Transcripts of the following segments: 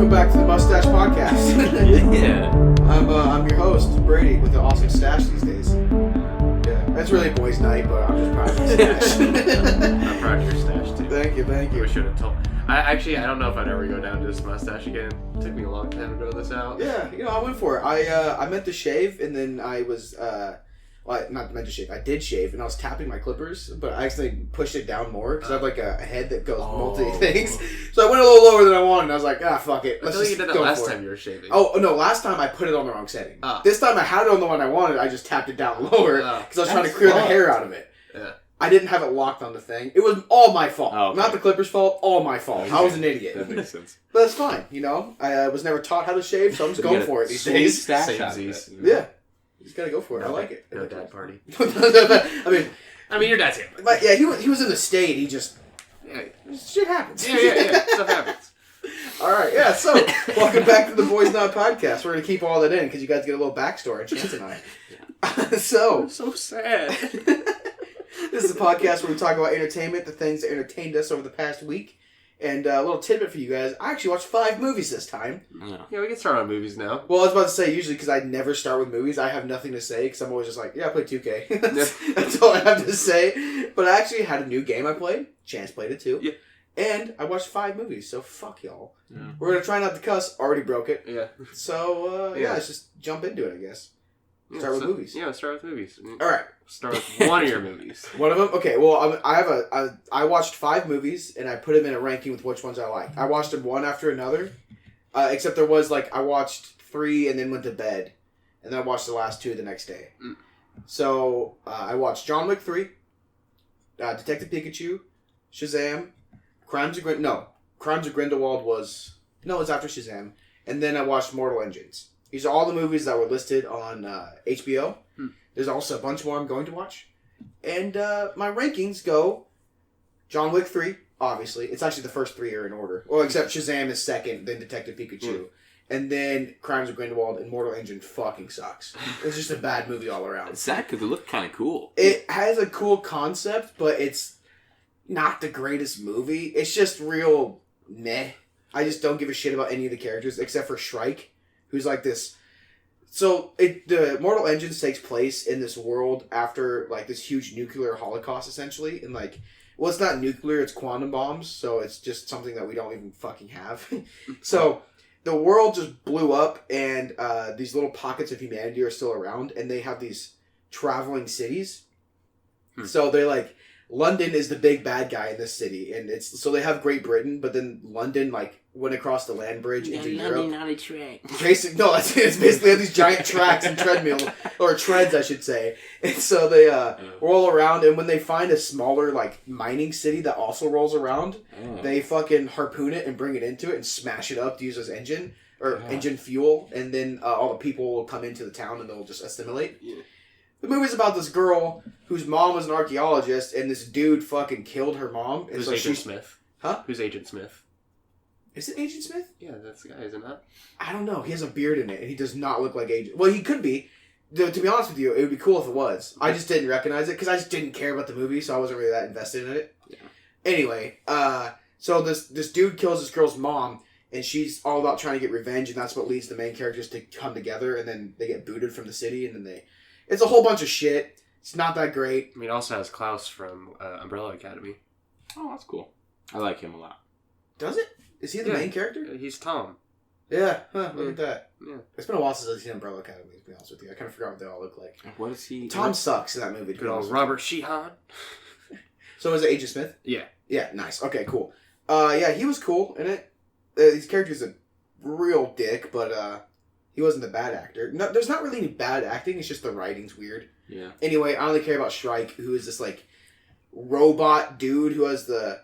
welcome back to the Mustache Podcast. Yeah. I'm your host, Brady, with the awesome stash these days. Yeah, that's really boys' night, but I'm just proud of the stash. I'm proud of your stash too. Thank you. We should have told. I don't know if I'd ever go down to this mustache again. It took me a long time to grow this out. Yeah, I went for it. I meant to shave, and then I was not meant to shave. I did shave, and I was tapping my clippers, but I actually pushed it down more because I have like a head that goes multi things. So I went a little lower than I wanted, and I was like, fuck it. I feel like you did that last time you were shaving. Oh, no, last time I put it on the wrong setting. This time I had it on the one I wanted, I just tapped it down lower because I was trying to clear the hair out of it. Yeah. I didn't have it locked on the thing. It was all my fault. Oh, okay. Not the Clippers' fault, all my fault. Okay. I was an idiot. That makes sense. But it's fine, I was never taught how to shave, so I'm just going for it these days. Samesies. Yeah. You just gotta go for it. I like it. No dad party. I mean, your dad's here. But yeah, he was in the state. He just... Yeah. Shit happens. Yeah. Stuff happens. All right, yeah, so welcome back to the Boys Not Podcast. We're going to keep all that in because you guys get a little backstory on Chance and I. So sad. This is a podcast where we talk about entertainment, the things that entertained us over the past week. And a little tidbit for you guys. I actually watched 5 movies this time. Yeah, we can start on movies now. Well, I was about to say, usually because I never start with movies, I have nothing to say because I'm always just like, I played 2K. That's all I have to say. But I actually had a new game I played. Chance played it too. Yeah. And I watched 5 movies, so fuck y'all. Yeah. We're going to try not to cuss. Already broke it. Yeah. So, let's just jump into it, I guess. Start with movies. Yeah, let's start with movies. All right. Start with one of your movies. One of them? Okay, well, I watched 5 movies, and I put them in a ranking with which ones I liked. I watched them one after another, except there was, I watched 3 and then went to bed, and then I watched the last 2 the next day. Mm. So, I watched John Wick 3, Detective Pikachu, Shazam, Crimes of Grindelwald was... No, it was after Shazam. And then I watched Mortal Engines. These are all the movies that were listed on HBO. There's also a bunch more I'm going to watch. And my rankings go... John Wick 3, obviously. It's actually the first 3 are in order. Well, except Shazam is second, then Detective Pikachu. And then Crimes of Grindelwald and Mortal Engine fucking sucks. It's just a bad movie all around. It's sad because it looked kind of cool. It has a cool concept, but it's not the greatest movie. It's just real meh. I just don't give a shit about any of the characters except for Shrike, who's like this. So the Mortal Engines takes place in this world after this huge nuclear holocaust, essentially, and well, it's not nuclear, it's quantum bombs, so it's just something that we don't even fucking have. So the world just blew up, and these little pockets of humanity are still around, and they have these traveling cities. So they're London is the big bad guy in this city, and so they have Great Britain, but then London went across the land bridge into Europe. London on a track. It's basically these giant tracks and treadmill or treads, I should say. And so they roll around, and when they find a smaller mining city that also rolls around, they fucking harpoon it and bring it into it and smash it up to use as engine fuel, and then all the people will come into the town and they'll just assimilate. Yeah. The movie's about this girl whose mom was an archaeologist, and this dude fucking killed her mom. And Who's Agent Smith? Huh? Who's Agent Smith? Is it Agent Smith? Yeah, that's the guy, isn't it? I don't know. He has a beard in it, and he does not look like Agent... Well, he could be. To be honest with you, it would be cool if it was. I just didn't recognize it, because I just didn't care about the movie, so I wasn't really that invested in it. Yeah. Anyway, so this dude kills this girl's mom, and she's all about trying to get revenge, and that's what leads the main characters to come together, and then they get booted from the city, and then they... It's a whole bunch of shit. It's not that great. I mean, it also has Klaus from Umbrella Academy. Oh, that's cool. I like him a lot. Does it? Is he the main character? He's Tom. Yeah. Huh, look at that. Yeah. It's been a while since I've seen Umbrella Academy, to be honest with you. I kind of forgot what they all look like. What is he? Tom sucks in that movie. Good old Robert Sheehan. So is it Agent Smith? Yeah. Yeah, nice. Okay, cool. Yeah, he was cool in it. These characters are real dick, but he wasn't the bad actor. No, there's not really any bad acting. It's just the writing's weird. Yeah. Anyway, I only care about Shrike, who is this robot dude who has the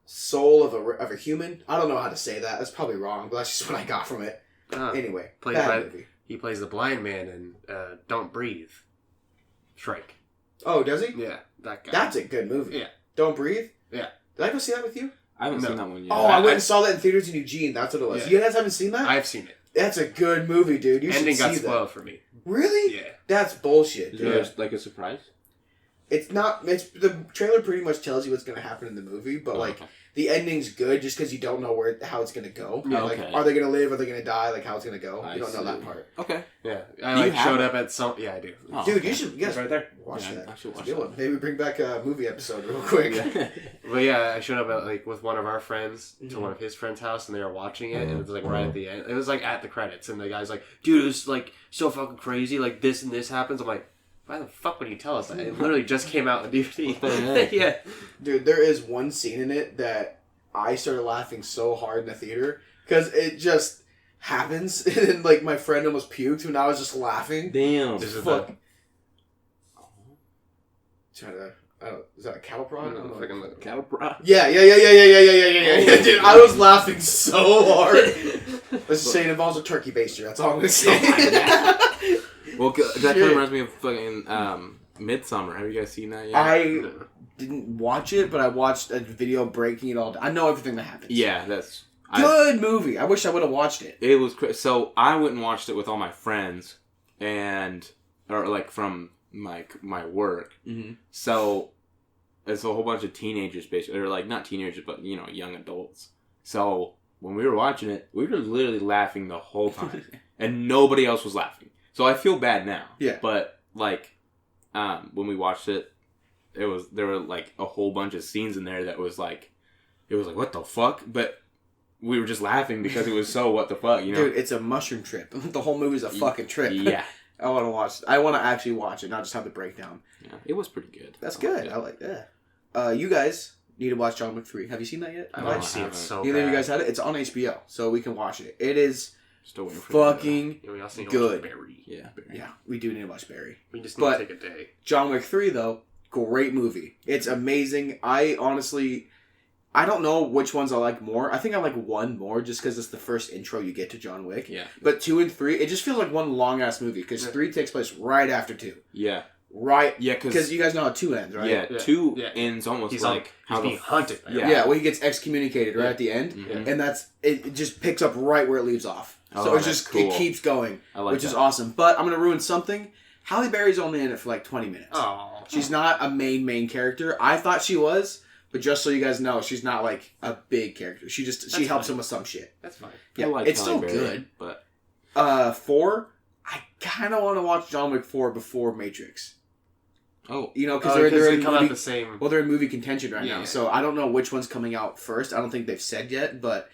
soul of a human. I don't know how to say that. That's probably wrong, but that's just what I got from it. Anyway, bad movie. He plays the blind man in Don't Breathe. Shrike. Oh, does he? Yeah, that guy. That's a good movie. Yeah. Don't Breathe? Yeah. Did I go see that with you? I haven't seen that one yet. Oh, I went and saw that in theaters in Eugene. That's what it was. Yeah. You guys haven't seen that? I've seen it. That's a good movie, dude. You Ending should see got spoiled that. for me. Really? Yeah. That's bullshit. Is Dude. there a surprise? It's not. It's the trailer pretty much tells you what's going to happen in the movie, but the ending's good just because you don't know how it's gonna go. Yeah, Like, okay. are they gonna live? Are they gonna die? Like, how it's gonna go? I You don't know see. that part. Okay. Yeah, Do I you have showed it? up at some. Yeah, I do. Oh, Dude, okay. you should It's right there. watch Yeah, that. I should It's a watch good that. one. Maybe bring back a movie episode real quick. But yeah, I showed up at like with one of our friends to Mhm. one of his friends' house, and they were watching it, and it was like right at the end. It was like at the credits, and the guy's like, "Dude, it was like so fucking crazy. Like this and this happens." I'm like, "Why the fuck would you tell us that? It literally just came out on DVD." What the heck? Yeah. Dude, there is one scene in it that I started laughing so hard in the theater because it just happens, and then, like, my friend almost puked, and I was just laughing. Damn. This is Fuck. the Trying to, is that a cattle prod? I don't know. fucking Cattle prod. Yeah. Dude, I was laughing so hard. Let's just say it involves a turkey baster. That's all I'm gonna say. Well, that kind Shit. of reminds me of fucking Midsummer. Have you guys seen that yet? I didn't watch it, but I watched a video breaking it all down. I know everything that happens. Yeah, that's Good movie. I wish I would have watched it. It was so I went and watched it with all my friends or like from my work. Mm-hmm. So it's a whole bunch of teenagers, basically, or like not teenagers, but young adults. So when we were watching it, we were literally laughing the whole time, and nobody else was laughing. So I feel bad now. Yeah. But like, when we watched it, there were like a whole bunch of scenes in there that was like, it was like what the fuck, but we were just laughing because it was so what the fuck, Dude, it's a mushroom trip. The whole movie's a fucking trip. Yeah. I want to watch it. I want to actually watch it, not just have the breakdown. Yeah, it was pretty good. That's I good. liked it. I like that. You guys need to watch John Wick 3. Have you seen that yet? I No, want I to see it haven't. so Either of bad. you guys had it? It's on HBO, so we can watch it. It is Still waiting for fucking Yeah, we also need to good. watch Barry. Yeah. Barry. Yeah, we do need to watch Barry. We just But- need to take a day. John Wick 3, though, great movie. It's amazing. I don't know which ones I like more. I think I like 1 more just because it's the first intro you get to John Wick. Yeah. But 2 and 3, it just feels like one long-ass movie because 3 takes place right after 2. Yeah. Right. Yeah, Because you guys know how 2 ends, right? Yeah, Yeah. 2 Yeah. ends almost He's like he's being hunted. Yeah. Yeah, well, he gets excommunicated right at the end. Mhm. And it just picks up right where it leaves off. Oh, So it's that's just, cool. it keeps going, I like which is that. awesome. But I'm going to ruin something. Halle Berry's only in it for like 20 minutes. Oh, She's not a main character. I thought she was, but just so you guys know, she's not like a big character. She helps him with some shit. that's fine. Yeah, I like it's Halle still Berry, good. but 4, I kind of want to watch John Wick 4 before Matrix. You know, because Because they're they in come out movie, the same. well, they're in movie contention right Yeah. now. So I don't know which one's coming out first. I don't think they've said yet, but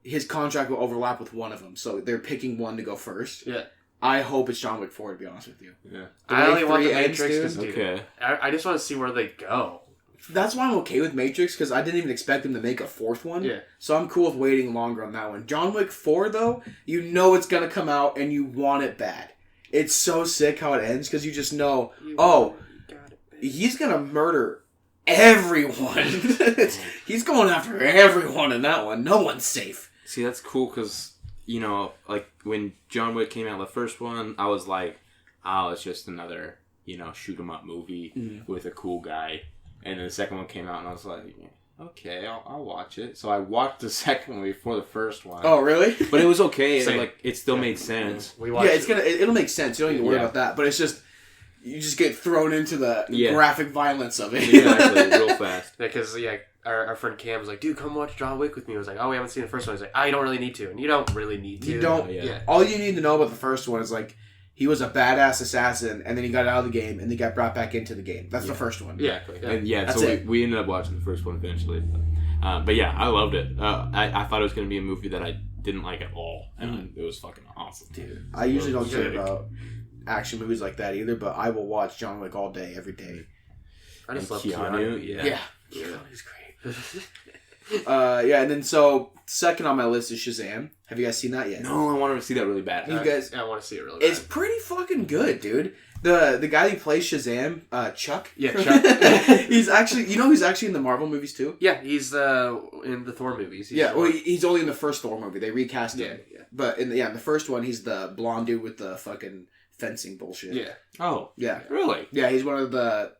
his contract will overlap with one of them. So they're picking one to go first. Yeah. I hope it's John Wick 4, to be honest with you. yeah. The I way only want the 3 ends, Matrix dude. to do. Okay. I just want to see where they go. That's why I'm okay with Matrix, because I didn't even expect them to make a 4th one. Yeah. So I'm cool with waiting longer on that one. John Wick 4, though, you know it's going to come out and you want it bad. It's so sick how it ends, because you just know, he's going to murder everyone. He's going after everyone in that one. No one's safe. See, that's cool because, like when John Wick came out, the first one, I was like, oh, it's just another, shoot 'em up movie with a cool guy. And then the second one came out and I was like, okay, I'll watch it. So I watched the second one before the first one. Oh, really? But it was okay. Same. It still made sense. We Yeah, watched it'll make sense. You don't need to worry about that. But it's just, you just get thrown into the graphic violence of it. Exactly, real fast. Because our friend Cam was like, dude, come watch John Wick with me. I was like, oh, we haven't seen the first one. I was like, you don't really need to. And you don't really need to. You don't. Yeah. All you need to know about the first one is he was a badass assassin, and then he got out of the game, and then got brought back into the game. That's the first one. Yeah. And That's so it. we ended up watching the first one eventually. But yeah, I loved it. I thought it was going to be a movie that I didn't like at all. And it was fucking awesome. Dude, I usually don't care Sick. about action movies like that either, but I will watch John Wick all day, every day. I just love Keanu. Keanu. Yeah. Keanu's great. And then so second on my list is Shazam. Have you guys seen that yet? No, I wanted to see that really bad. You guys, I want to see it really bad. it's pretty fucking good, dude. The guy who plays Shazam, Chuck. Yeah, Chuck. He's actually, he's actually in the Marvel movies too. Yeah, he's in the Thor movies. He's He's only in the first Thor movie. They recast him. Yeah. But in the first one, he's the blonde dude with the fucking fencing bullshit. Yeah. Oh, Yeah. really? Yeah, he's one of the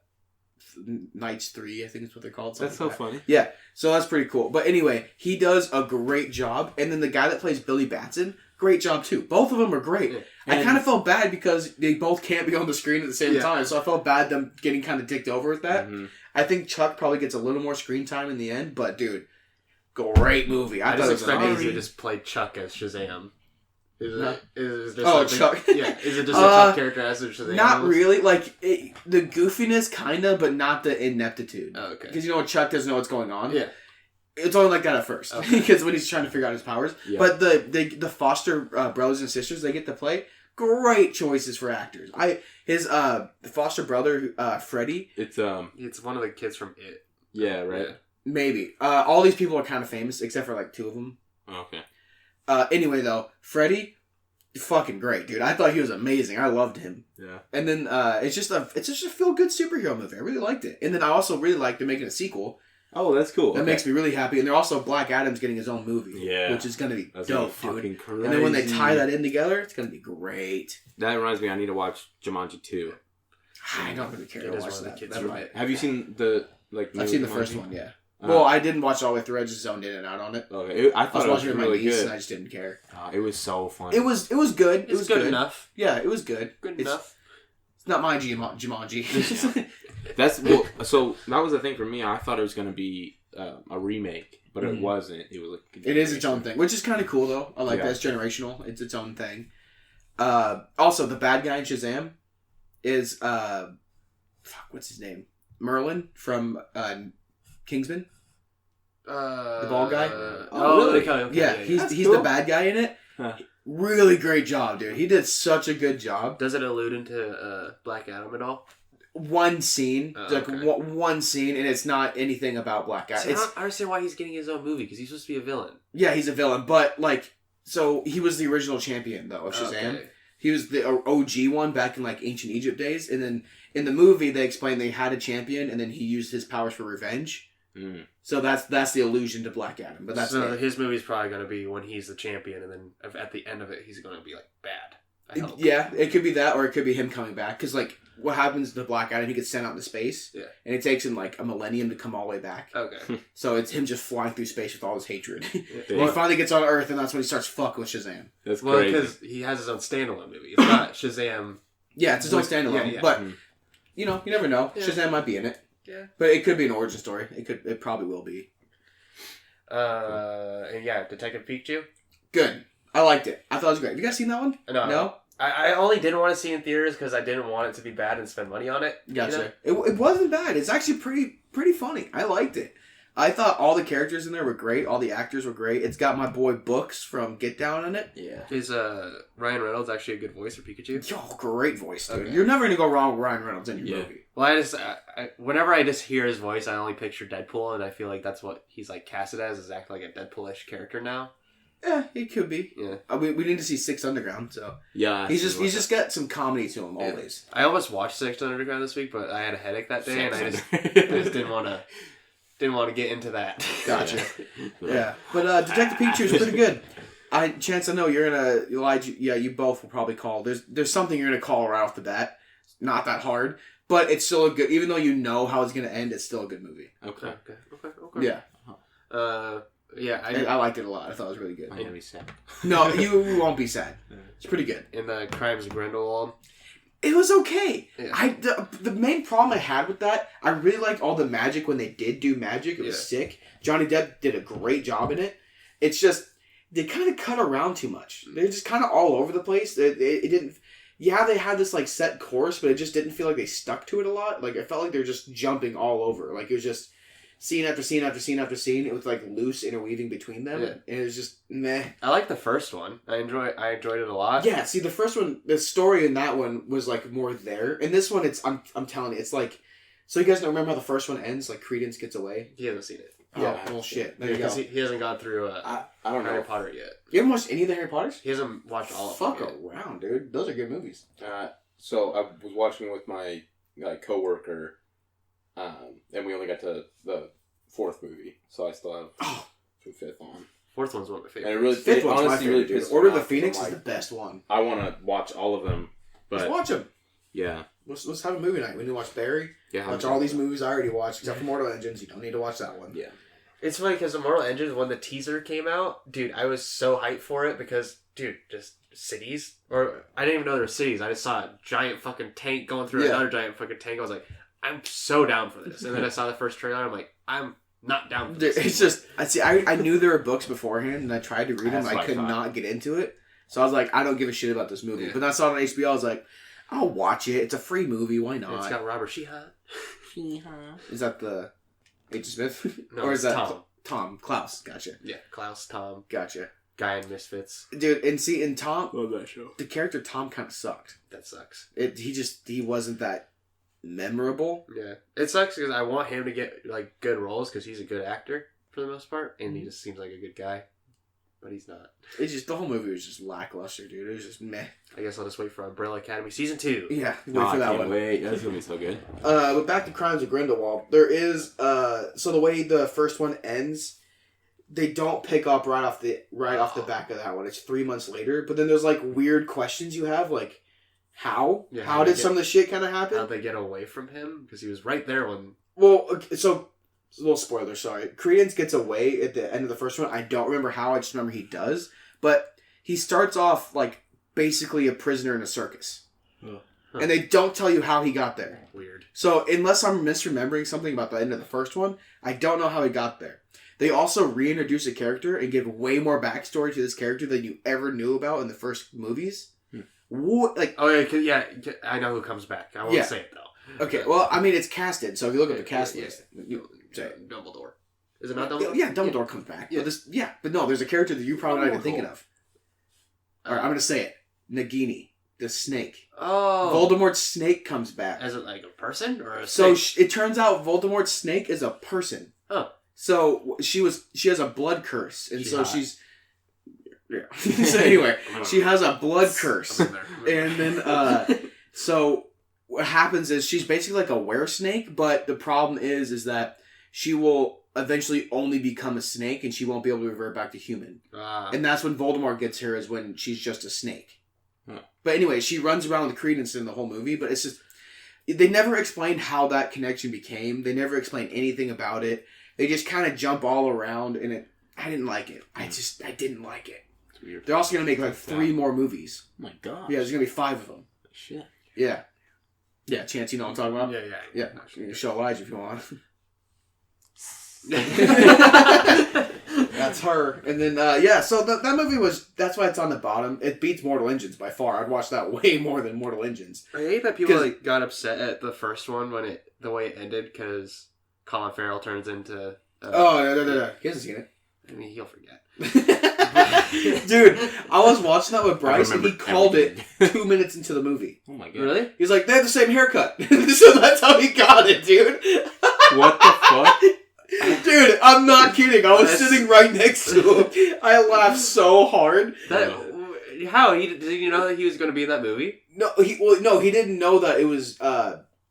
Knights 3, I think is what they're called. That's so like that. funny. Yeah, so that's pretty cool. But anyway, he does a great job. And then the guy that plays Billy Batson, great job too. Both of them are great. Yeah. I kind of felt bad because they both can't be on the screen at the same Yeah. time. So I felt bad them getting kind of dicked over with that. Mhm. I think Chuck probably gets a little more screen time in the end. But dude, great movie. I thought just it was expected amazing. you to just play Chuck as Shazam. No. Is there Oh, something- Chuck. Yeah, is it just a Chuck character as a Shazam? Not almost? really. Like, the goofiness, kind of, but not the ineptitude. Oh, okay. Because you know what, Chuck doesn't know what's going on. Yeah. It's only like that at first. Okay. Because when he's trying to figure out his powers. Yeah. But the foster brothers and sisters they get to play, great choices for actors. His foster brother, Freddie. It's one of the kids from It. yeah, right. Yeah. Maybe. All these people are kind of famous, except for like 2 of them. Oh, okay. Anyway, though, Freddie, fucking great, dude. I thought he was amazing. I loved him. Yeah. And then it's just a feel good superhero movie. I really liked it. And then I also really liked them making a sequel. Oh, that's cool. That makes me really happy. And they're also Black Adam's getting his own movie. Yeah. Which is gonna be That's dope, gonna be dude. fucking crazy. And then when they tie that in together, it's gonna be great. That reminds me, I need to watch Jumanji 2. I don't really care It to is watch one of the that. kids That from might- It. Have you seen the I've seen the Jumanji? first one, yeah. Uh, Well, I didn't watch it all the way through. I just zoned in and out on it. Okay, I I was thought it was watching it with my really niece, good. and I just didn't care. It was so fun. It was good. It It's was good enough. Yeah, it was good. Good It's- enough. It's not my Jumanji. So that was the thing for me. I thought it was going to be a remake, but it wasn't. It was like It is its own thing, which is kind of cool though. I like that. It's generational. It's its own thing. Also, the bad guy in Shazam is what's his name? Merlin from Kingsman. The bald guy. really? Okay. Yeah, he's cool. the bad guy in it. Huh. Really great job, dude. He did such a good job. Does it allude into Black Adam at all? One scene, Oh, like okay. one scene, and it's not anything about Black Guy. See, I It's don't understand why he's getting his own movie because he's supposed to be a villain. yeah, he's a villain, but like, so he was the original champion though of Shazam. Okay. He was the OG one back in like ancient Egypt days, and then in the movie they explained they had a champion, and then he used his powers for revenge. Mm. So that's the allusion to Black Adam. But that's so it. his movie's probably going to be when he's the champion, and then at the end of it, he's going to be like bad. I hope. Yeah, it could be that, or it could be him coming back. Because like, what happens to Black Adam? He gets sent out into space, Yeah. and it takes him like a millennium to come all the way back. Okay. So it's him just flying through space with all his hatred. Yeah. He finally gets on Earth, and that's when he starts fucking with Shazam. That's Well, crazy. because he has his own standalone movie. It's not Shazam. Yeah, it's his own With- standalone. yeah. But Mhm. you know, you never know. Yeah. Shazam might be in it. Yeah. But it could be an origin story. It probably will be. And yeah, Detective Pikachu. Good. I liked it. I thought it was great. Have you guys seen that one? No. I only didn't want to see it in theaters because I didn't want it to be bad and spend money on it. Gotcha. You know? It wasn't bad. It's actually pretty funny. I liked it. I thought all the characters in there were great. All the actors were great. It's got my boy Books from Get Down in it. Yeah. Is Ryan Reynolds actually a good voice for Pikachu? Yo, great voice, dude. Okay. You're never gonna go wrong with Ryan Reynolds in your Yeah. movie. Well, whenever I just hear his voice, I only picture Deadpool, and I feel like that's what he's like casted as, is acting like a Deadpool-ish character now. Yeah, it could be. Yeah. We need to see Six Underground, so Yeah. he's just got some comedy to him always. I almost watched Six Underground this week, but I had a headache that day, and I just didn't want to get into that. Gotcha. Yeah, but Detective Pikachu is pretty good. Chance, I know you're gonna Elijah. Yeah, you both will probably call. There's something you're gonna call right off the bat. It's not that hard, but it's still a good. Even though you know how it's gonna end, it's still a good movie. Okay. Okay. Yeah, Yeah. I liked it a lot. I thought it was really good. I'm gonna be sad. No, you won't be sad. It's pretty good. In the Crimes of Grindelwald. It was okay. Yeah. The main problem I had with that, I really liked all the magic when they did do magic. It was sick. Johnny Depp did a great job in it. It's just they kind of cut around too much. They're just kind of all over the place. It didn't. Yeah, they had this like set course, but it just didn't feel like they stuck to it a lot. Like I felt like they're just jumping all over. Like it was just scene after scene after scene after scene. It was like loose interweaving between them, Yeah. and it was just meh. I like the first one. I enjoyed it a lot. Yeah, see, the first one, the story in that one was like more there. In this one, I'm telling you, it's like, so you guys don't remember how the first one ends? Like Credence gets away. He hasn't seen it. Yeah, well, shit. There you go. Because he hasn't gone through I don't Harry know. Potter yet. You haven't watched any of the Harry Potters? He hasn't watched all of Fuck them yet. around, dude. Those are good movies. So I was watching with my coworker, and we only got to the fourth movie, so I still have the fifth on. Fourth one's one of my And favorites. it really, Fifth one's my honestly favorite, really dude. pisses Order me of the off, Phoenix 'cause is I'm the best one. I want to watch all of them, Let's but watch them. yeah, Let's have a movie night. We need to watch Barry. yeah. Watch all these movies I already watched, except for Mortal Engines. You don't need to watch that one. Yeah. It's funny because Immortal Engines, when the teaser came out, dude, I was so hyped for it because, dude, just cities. Or I didn't even know there were cities. I just saw a giant fucking tank going through Yeah. another giant fucking tank. I was like, I'm so down for this. And then I saw the first trailer. I'm like, I'm not down for Dude, this. it's just I knew there were books beforehand, and I tried to read them. That's what I I could thought. not get into it, so I was like, I don't give a shit about this movie. Yeah. But then I saw it on HBO. I was like, I'll watch it. It's a free movie. Why not? It's got Robert Sheehan. Is that the Agent Smith? No, or is it's that Tom. Tom Klaus? Gotcha. Yeah, Klaus, Tom, Gotcha. guy in Misfits. Dude, and see, in Tom, Love that show. the character Tom kind of sucked. That sucks. He wasn't that memorable. Yeah, it sucks because I want him to get like good roles because he's a good actor for the most part, and he just seems like a good guy, but he's not. It's just the whole movie was just lackluster, dude. It was just meh. I guess I'll just wait for Umbrella Academy season 2. Yeah, wait No, for I that can't one. wait. That's gonna be so good. But back to Crimes of Grindelwald. There is so the way the first one ends, they don't pick up right off the back of that one. It's 3 months later, but then there's like weird questions you have, like how Yeah, how did some of the shit kind of happen? How'd they get away from him? Because he was right there when. Well, okay, so a little spoiler. Sorry, Credence gets away at the end of the first one. I don't remember how. I just remember he does, but he starts off like basically a prisoner in a circus. Huh. And they don't tell you how he got there. Weird. So, unless I'm misremembering something about the end of the first one, I don't know how he got there. They also reintroduce a character and give way more backstory to this character than you ever knew about in the first movies. Like, Oh yeah, I know who comes back. I won't Yeah. say it though. okay, well, I mean, it's casted, so if you look at the cast Yeah, list, you say it. Dumbledore. Is it not Dumbledore? Yeah, Dumbledore comes back. Yeah. But no, there's a character that you probably not even thinking Cool. of. Alright, I'm gonna say it. Nagini, the snake. Oh. Voldemort's snake comes back. As like a person or a So snake? it turns out Voldemort's snake is a person. Oh. So she has a blood curse, and She's so hot. she's. Yeah. So anyway, she has a blood curse, I'm in there. and then so what happens is she's basically like a were-snake, but the problem is that she will eventually only become a snake, and she won't be able to revert back to human. And that's when Voldemort gets her, is when she's just a snake. Huh. But anyway, she runs around with Credence in the whole movie, but it's just they never explained how that connection became. They never explained anything about it. They just kind of jump all around, and I didn't like it. I didn't like it. It's weird. They're also going to make like 3 more movies. Oh my god. Yeah, there's going to be 5 of them. Shit. Yeah. Yeah, Chance, you know what I'm talking about? Yeah. Yeah. You can show Elijah if you want. Yeah. That's her. And then, yeah, so that movie that's why it's on the bottom. It beats Mortal Engines by far. I'd watch that way more than Mortal Engines. I hate that people like got upset at the first one when the way it ended because Colin Farrell turns into. No. He hasn't seen it. I mean, he'll forget. Dude, I was watching that with Bryce and he called everything. it 2 minutes into the movie. Oh my god. Really? He's like, they have the same haircut. So that's how he got it, dude. What the fuck? Dude, I'm not kidding. I was sitting right next to him. I laughed so hard. How? Did you know that he was going to be in that movie? No, he didn't know that it was.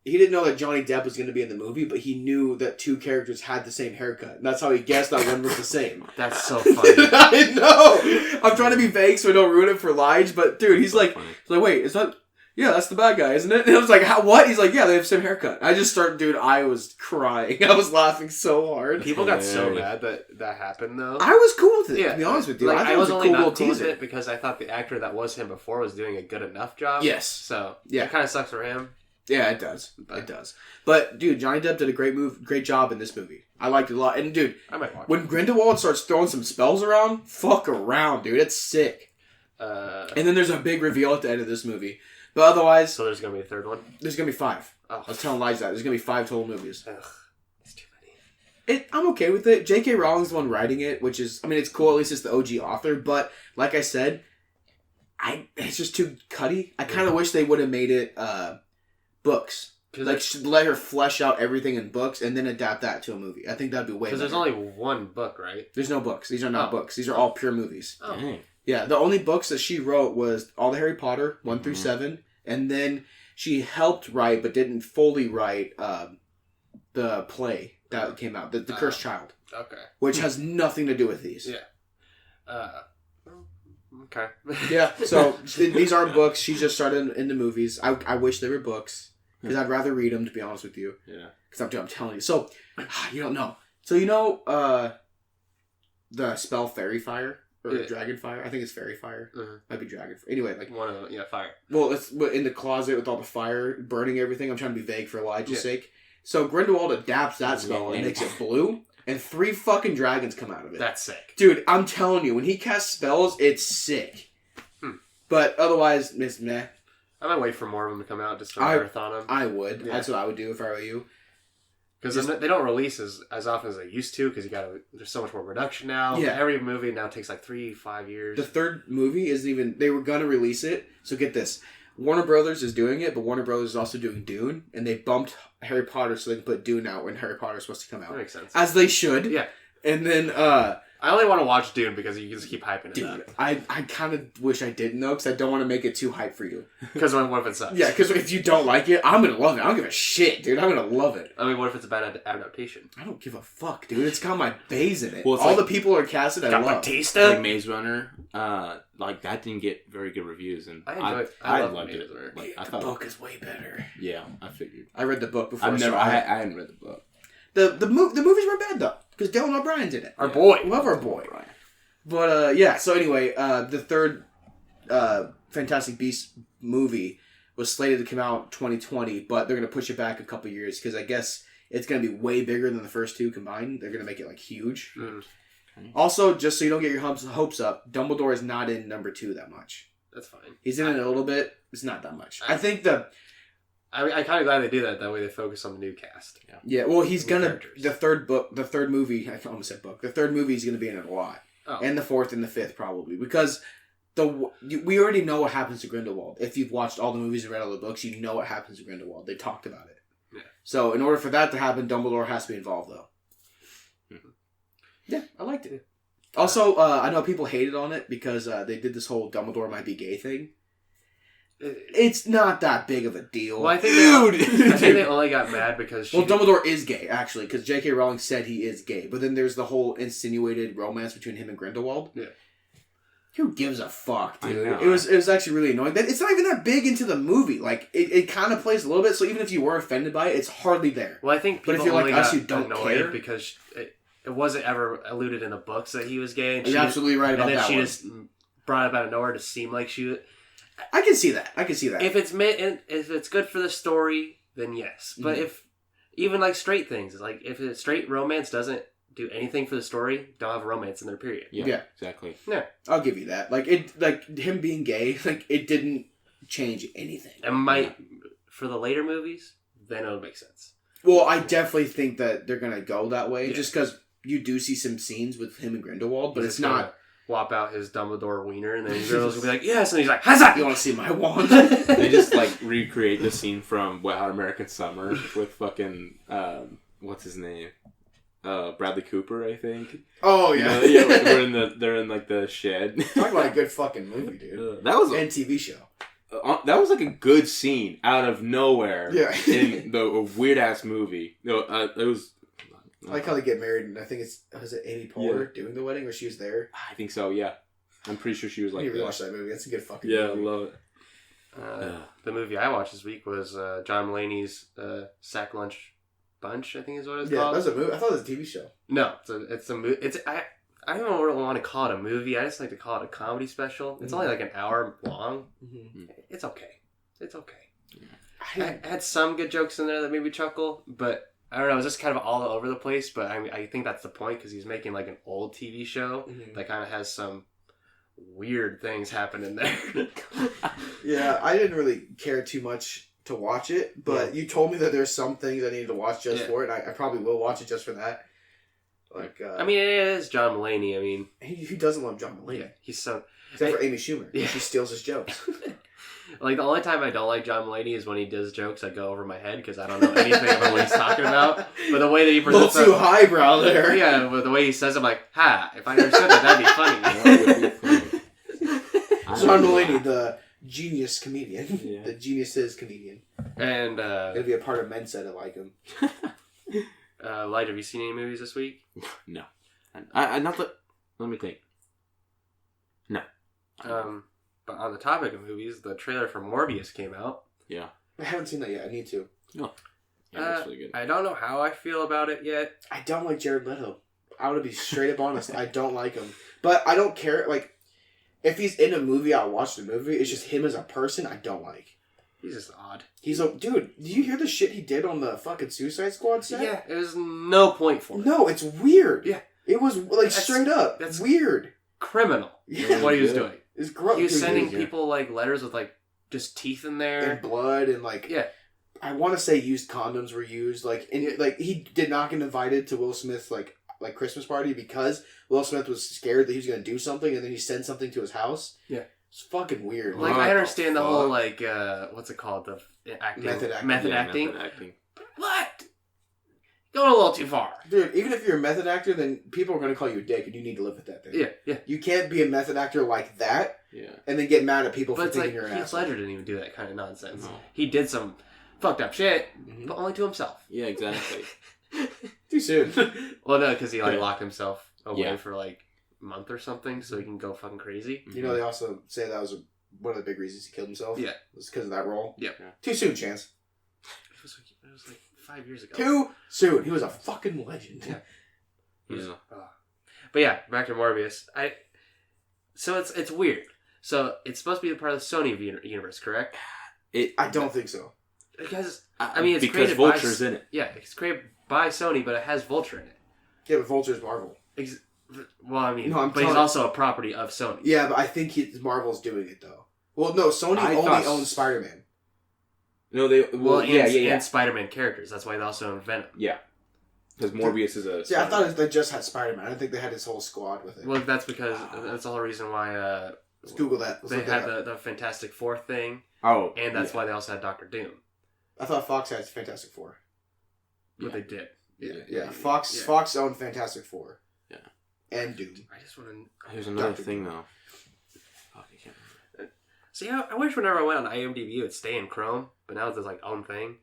He didn't know that Johnny Depp was going to be in the movie, but he knew that 2 characters had the same haircut, and that's how he guessed that one was the same. That's so funny. I know. I'm trying to be vague so I don't ruin it for Lige, but dude, he's like, wait, is that? Yeah, that's the bad guy, isn't it? And I was like, what? He's like, yeah, they have the same haircut. I just started, dude, I was crying. I was laughing so hard. People got so mad that happened, though. I was cool with it, to be honest with you. Like, I thought I was it was a only cool little not cool with teaser. it because I thought the actor that was him before was doing a good enough job. Yes. So, Yeah. it kind of sucks for him. Yeah, it does. It does. But, dude, Johnny Depp did a great job in this movie. I liked it a lot. And, dude, I might watch when Grindelwald starts throwing some spells around, fuck around, dude. It's sick. And then there's a big reveal at the end of this movie. But otherwise, So there's going to be a third one? there's going to be 5. Oh. I was telling Lige that. There's going to be 5 total movies. Ugh. That's too many. I'm okay with it. J.K. Rowling's the one writing it, which is, I mean, it's cool. At least it's the OG author. But, like I said, it's just too cutty. I kind of wish they would have made it books. Like, let her flesh out everything in books and then adapt that to a movie. I think that'd be way better. Because there's only one book, right? There's no books. These are not books. These are all pure movies. Oh. Dang. Yeah, the only books that she wrote was all the Harry Potter, 1 through 7. And then she helped write, but didn't fully write, the play that came out. The Cursed Child. Okay. Which has nothing to do with these. Yeah. Okay. Yeah, so these aren't books. She just started in the movies. I wish they were books. Because I'd rather read them, to be honest with you. Yeah. Because I'm telling you. So, you don't know. So, you know the spell Fairy Fire? Or Dragon Fire? I think it's Fairy Fire. Might be Dragon Fire. Anyway, like... One of them, fire. Well, it's in the closet with all the fire, burning everything. I'm trying to be vague for Elijah's sake. So, Grindelwald adapts that spell and makes it blue. and 3 fucking dragons come out of it. That's sick. Dude, I'm telling you, when he casts spells, it's sick. But otherwise, it's meh. I might wait for more of them to come out just to marathon them. I would. Yeah. That's what I would do if I were you. Because they don't release as often as they used to, because there's so much more production now. Yeah. Every movie now takes like 3-5 years. The third movie isn't even... They were going to release it. So get this. Warner Brothers is doing it, but Warner Brothers is also doing Dune. And they bumped Harry Potter so they can put Dune out when Harry Potter is supposed to come out. That makes sense. As they should. Yeah. And then... I only want to watch Dune because you can just keep hyping it up. I kind of wish I didn't, though, because I don't want to make it too hype for you. Because what if it sucks? Yeah, because if you don't like it, I'm going to love it. I don't give a shit, dude. I'm going to love it. I mean, what if it's a bad adaptation? I don't give a fuck, dude. It's got my bays in it. Well, all the people are casted, I love. Batista? Like Maze Runner, like that didn't get very good reviews, and I loved it. Like, I thought the book is way better. Yeah, I figured. I read the book before. I hadn't read the book. The movies weren't bad, though, because Dylan O'Brien's in it. Our boy. Love our boy. But, so anyway, the third Fantastic Beasts movie was slated to come out 2020, but they're going to push it back a couple years, because I guess it's going to be way bigger than the first two combined. They're going to make it, like, huge. Mm. Okay. Also, just so you don't get your hopes up, Dumbledore is not in number 2 that much. That's fine. He's in it a little bit. It's not that much. I think I'm kind of glad they do that. That way they focus on the new cast. Yeah, well, he's going to... The third movie... I almost said book. The third movie is going to be in it a lot. Oh. And the 4th and the 5th, probably. Because we already know what happens to Grindelwald. If you've watched all the movies and read all the books, you know what happens to Grindelwald. They talked about it. Yeah. So, in order for that to happen, Dumbledore has to be involved, though. Mm-hmm. Yeah, I liked it. Also, I know people hated on it because they did this whole Dumbledore might be gay thing. It's not that big of a deal. Well, I think they only got mad because Dumbledore is gay, actually, because J.K. Rowling said he is gay. But then there's the whole insinuated romance between him and Grindelwald. Yeah. Who gives a fuck, dude? It was actually really annoying. It's not even that big into the movie. Like, it kind of plays a little bit, so even if you were offended by it, it's hardly there. Well, I think people but if you're only like us, got you don't annoyed care. Because it wasn't ever alluded in the books that he was gay. And you're absolutely right about that. And then she one. just brought it up out of nowhere to seem like she was... I can see that. If it's good for the story, then yes. But if even like straight things, like if a straight romance doesn't do anything for the story, don't have a romance in their period. Yeah, exactly. Yeah, I'll give you that. Like him being gay, like it didn't change anything. And for the later movies, then it'll make sense. Well, I definitely think that they're gonna go that way, just because you do see some scenes with him and Grindelwald, but it's not. Whop out his Dumbledore wiener, and then Grindelwald's gonna be like, yes, and he's like, Huzzah! You want to see my wand? They just like recreate the scene from Wet Hot American Summer with fucking what's his name? Bradley Cooper, I think. Oh yeah, they're in like the shed. Talk about a good fucking movie, dude. That was and TV show. That was like a good scene out of nowhere. Yeah. In the weird ass movie. No, it was. I like how they get married, and I think was it Amy Poehler doing the wedding, or she was there? I think so. Yeah, I'm pretty sure she was like. You rewatch that movie. That's a good fucking movie. I love it. The movie I watched this week was John Mulaney's Sack Lunch Bunch. I think is what it's called. Yeah, that's a movie. I thought it was a TV show. No, it's a movie. I don't really want to call it a movie. I just like to call it a comedy special. It's only like an hour long. Mm-hmm. It's okay. It's okay. Yeah. I had some good jokes in there that made me chuckle, but. I don't know, it was just kind of all over the place, but I think that's the point, because he's making like an old TV show that kind of has some weird things happening there. Yeah, I didn't really care too much to watch it, but you told me that there's some things I needed to watch just for it, and I probably will watch it just for that. Like, I mean, it is John Mulaney. I mean, who doesn't love John Mulaney? Yeah, he's so... Except for Amy Schumer. Yeah. She steals his jokes. Like, the only time I don't like John Mulaney is when he does jokes that go over my head, because I don't know anything about what he's talking about. But the way that he presents a little too highbrow there. Yeah, but the way he says it, I'm like, if I understood that'd be funny. John Mulaney, the genius comedian. Yeah. The genius is comedian. And, it'll be a part of Mensa to like him. Light, have you seen any movies this week? No. Let me think. No. But on the topic of movies, the trailer for Morbius came out. Yeah. I haven't seen that yet. I need to. No. Yeah, that's really good. I don't know how I feel about it yet. I don't like Jared Leto. I want to be straight up honest. I don't like him. But I don't care. Like, if he's in a movie, I'll watch the movie. It's just him as a person I don't like. He's just odd. He's a dude. Do you hear the shit he did on the fucking Suicide Squad set? Yeah, there's no point for it. No, it's weird. Yeah, it was like straight up. That's weird. Criminal. Yeah, what he was doing. It's gross. He was sending people like letters with like just teeth in there and blood and like I want to say used condoms were used like like he did not get invited to Will Smith's like Christmas party because Will Smith was scared that he was going to do something and then he sent something to his house. Yeah. It's fucking weird. Like, I understand the whole, like, what's it called? The acting. Method acting. Method acting. What? Going a little too far. Dude, even if you're a method actor, then people are going to call you a dick and you need to live with that thing. Yeah, yeah. You can't be a method actor like that and then get mad at people for thinking you're an asshole. But it's like, Heath Ledger didn't even do that kind of nonsense. No. He did some fucked up shit, but only to himself. Yeah, exactly. Too soon. Well, no, because he, like, locked himself away for, like, a month or something so he can go fucking crazy. You know, they also say that was one of the big reasons he killed himself. Yeah. Was because of that role. Yeah. Too soon, Chance. It was like 5 years ago. Too soon. He was a fucking legend. Yeah. But yeah, back to Morbius. So it's weird. So it's supposed to be a part of the Sony universe, correct? I don't think so. Because I mean, it's because created Vulture's in it. Yeah, it's created by Sony, but it has Vulture in it. Yeah, but Vulture's Marvel. Well, I mean, no, but he's also a property of Sony. Yeah, but I think Marvel's doing it though. Well, no, Sony only owns Spider-Man. No, they and Spider-Man characters. That's why they also own Venom. Yeah, because Morbius is a. See, I thought they just had Spider-Man. I didn't think they had his whole squad with it. Well, that's because that's the whole reason why. Let's Google that. They had the Fantastic Four thing. Oh, and that's why they also had Doctor Doom. I thought Fox had Fantastic Four. But they did. Yeah. Fox owned Fantastic Four. Yeah. And Doom. I just want to. Here's another thing though. Fuck, I can't remember. See, I wish whenever I went on IMDb it would stay in Chrome, but now it's this like own thing.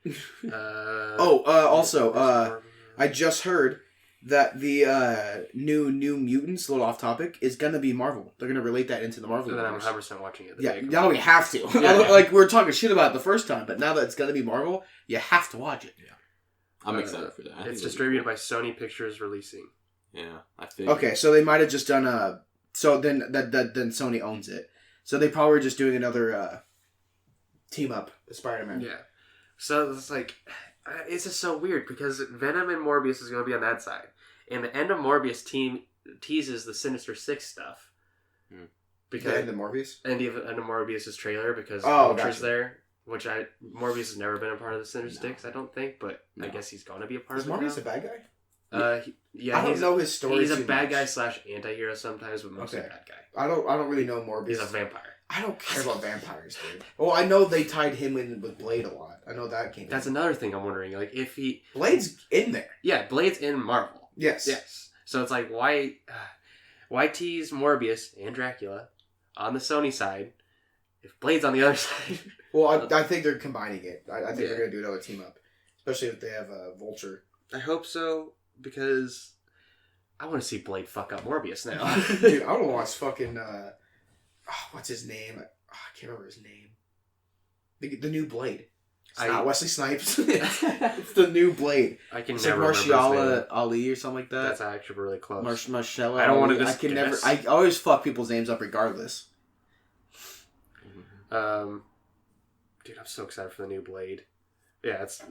Also, I just heard that the new Mutants, a little off topic, is gonna be Marvel. They're gonna relate that into the Marvel universe. I'm 100% watching it. Yeah, now we have to. Like we were talking shit about it the first time, but now that it's gonna be Marvel, you have to watch it. Yeah, I'm excited for that. It's distributed by Sony Pictures Releasing. Yeah, I think. Okay, so they might have just done so then then Sony owns it. So they probably were just doing another team up with Spider-Man. Yeah. So it's like, it's just so weird because Venom and Morbius is going to be on that side. And the end of Morbius teases the Sinister Six stuff. Because the end of Morbius? End of Morbius' trailer because Vulture's there. Which Morbius has never been a part of the Sinister Six, I don't think, but I guess he's going to be a part of it. Is Morbius a bad guy? Yeah, I don't know his story. He's a bad guy / anti-hero sometimes, but mostly a bad guy. I don't really know Morbius. He's a vampire. I don't care about vampires, dude. Well, I know they tied him in with Blade a lot. I know that came. That's another thing I'm wondering. Like, if Blade's in there. Yeah, Blade's in Marvel. Yes. So it's like, why tease Morbius and Dracula on the Sony side if Blade's on the other side? Well, I think they're combining it. I think they're going to do another team up, especially if they have Vulture. I hope so because I want to see Blade fuck up Morbius now. Dude, I want to watch fucking what's his name? I can't remember his name. The new Blade. It's not Wesley Snipes. It's the new Blade. I can it's never like remember his name. Ali or something like that. That's actually really close. Marshalla. I don't want to just I can never. I always fuck people's names up regardless. Dude, I'm so excited for the new Blade. Yeah, it's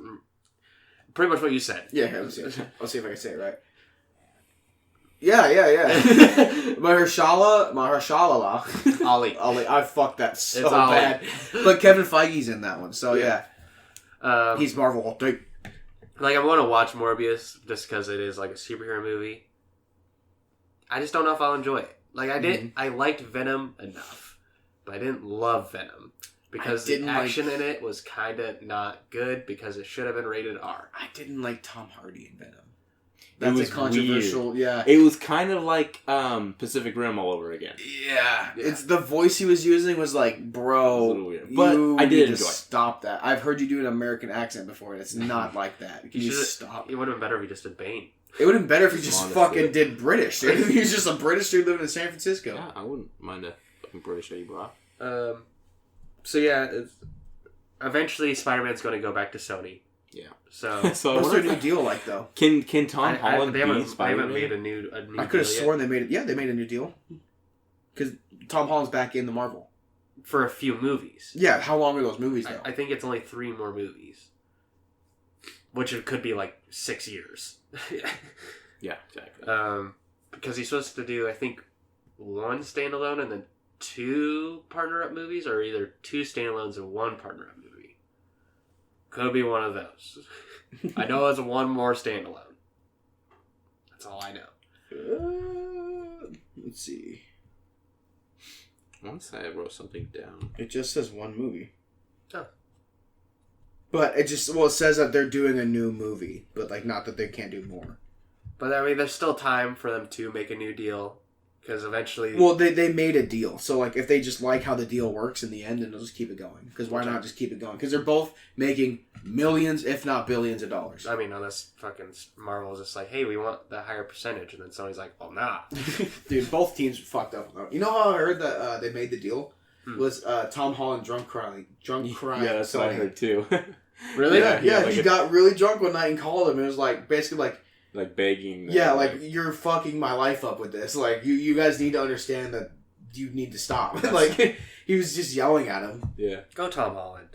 pretty much what you said. Yeah, I'll see if I can say it right. Yeah. Mahershala Ali. I fucked that so bad. But Kevin Feige's in that one, so yeah. He's Marvel. Like, I want to watch Morbius just because it is like a superhero movie. I just don't know if I'll enjoy it. Like, I liked Venom enough, but I didn't love Venom. Because the action in it was kind of not good because it should have been rated R. I didn't like Tom Hardy in Venom. That's a controversial, weird. Yeah. It was kind of like Pacific Rim all over again. Yeah. It's the voice he was using was like, bro, a little weird. But I did enjoy it. Stop that. I've heard you do an American accent before, and it's not like that. Can you stop? It would have been better if he just did Bane. It would have been better if he just fucking did British. He was just a British dude living in San Francisco. Yeah, I wouldn't mind a fucking British that you brought. So yeah, eventually Spider-Man's going to go back to Sony. Yeah. So what's their new deal like though? Can Tom Holland be Spider-Man? They haven't made a new I could have sworn they made it. Yeah, they made a new deal. Because Tom Holland's back in the Marvel. for a few movies. Yeah, how long are those movies though? I think it's only 3 more movies, which it could be like 6 years. Yeah, exactly. Because he's supposed to do, I think, 1 standalone and then 2 partner-up movies, or either 2 standalones and 1 partner-up movie. Could be one of those. I know it's 1 more standalone. That's all I know. Let's see. Once I wrote something down. It just says 1 movie. Oh. But it just, well, it says that they're doing a new movie, but like not that they can't do more. But I mean, there's still time for them to make a new deal, because eventually... Well, they made a deal. So like if they just like how the deal works in the end, then they'll just keep it going. Because why not just keep it going? Because they're both making millions, if not billions of dollars. I mean, unless fucking Marvel is just like, hey, we want the higher percentage, and then Sony's like, well, nah. Dude, both teams fucked up. You know how I heard that they made the deal? Was Tom Holland drunk crying. Yeah, that's what I heard too. Really? Yeah, like he got really drunk one night and called him. It was like, basically like begging. Yeah, like, you're fucking my life up with this. Like, you guys need to understand that you need to stop. Like, he was just yelling at him. Yeah. Go Tom Holland.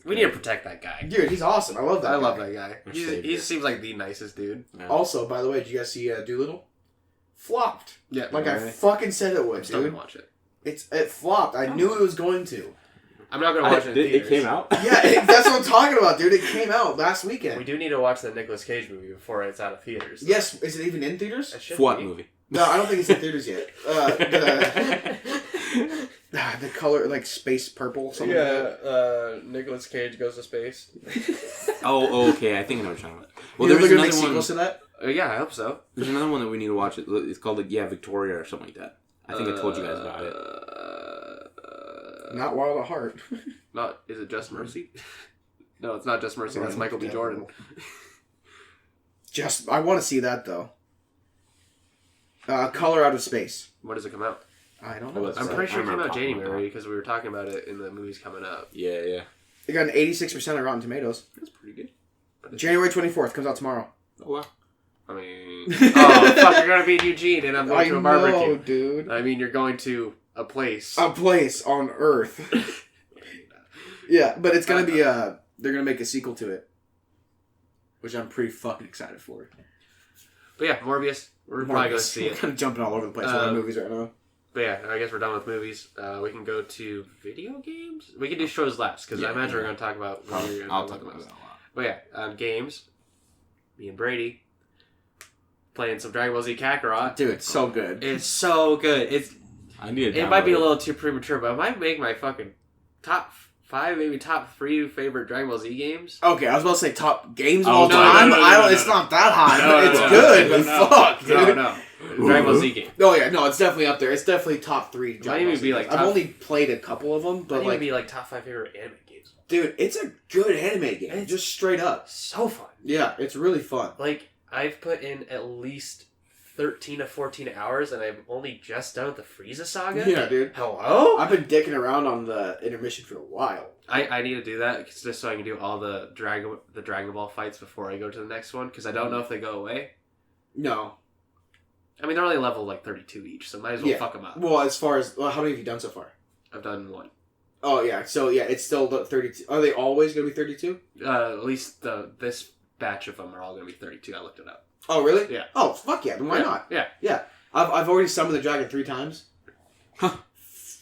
We need to protect that guy. Dude, he's awesome. I love that guy. love that guy. He seems like the nicest dude. Yeah. Also, by the way, did you guys see Doolittle? Flopped. Yeah. Like I fucking said it would, I'm still dude. gonna watch it. It flopped. I knew it was going to. I'm not gonna watch it in theaters. It came out? Yeah, that's what I'm talking about, dude. It came out last weekend. We do need to watch the Nicolas Cage movie before it's out of theaters. Yes, is it even in theaters? It should What be. movie? No, I don't think it's in theaters yet. The color, like space purple, something like that. Nicolas Cage goes to space. Oh, okay. I think I know what you're talking about. Well, They're there's gonna make another one. sequels to that? Yeah, I hope so. There's another one that we need to watch. It's called Victoria or something like that. I think I told you guys about it. Not Wild at Heart. Is it Just Mercy? No, it's not Just Mercy. That's Michael B. Jordan. I want to see that though. Color Out of Space. When does it come out? I don't know. I'm pretty sure it came out talking about January because we were talking about it in the movies coming up. Yeah. It got an 86% on Rotten Tomatoes. That's pretty good. January 24th comes out tomorrow. Oh, wow. I mean, oh fuck, you're gonna be in Eugene and I'm going to a barbecue. I know, dude. I mean, you're going to a place. A place on Earth. Yeah, but it's gonna be they're gonna make a sequel to it, which I'm pretty fucking excited for. But yeah, Morbius. We're probably gonna see We're it. kind of jumping all over the place with our movies right now. But yeah, I guess we're done with movies. We can go to video games. We can do shows last because I imagine we're gonna talk about. I'll talk about that a lot. But yeah, games. Me and Brady playing some Dragon Ball Z Kakarot. Dude, it's so good. It's so good. I need to It might be a little too premature, but I might make my fucking top 5, maybe top 3 favorite Dragon Ball Z games. Okay, I was about to say top games of Oh, all no, time. no, It's not that high, No, but no, it's no, good. no, but no. fuck, dude. No. Dragon Ball Z game. Oh yeah, no, it's definitely up there. It's definitely top 3. Might even be like I've top- only played a couple of them, but Might like, even be like top 5 favorite anime games. dude, it's a good anime game. It's just straight up. So fun. Yeah, it's really fun. Like, I've put in at least 13 to 14 hours, and I'm only just done with the Frieza saga. Yeah, dude. Hello? I've been dicking around on the intermission for a while. I need to do that just so I can do all the Dragon Ball fights before I go to the next one, because I don't know if they go away. No. I mean, they're only level like 32 each, so might as well fuck them up. Well, as far as how many have you done so far? I've done 1. Oh yeah, so yeah, it's still 32. Are they always gonna be 32? At least this batch of them are all going to be 32. I looked it up. Oh really? Yeah. Oh fuck yeah! Then why not? Yeah. I've already summoned the dragon 3 times. Huh.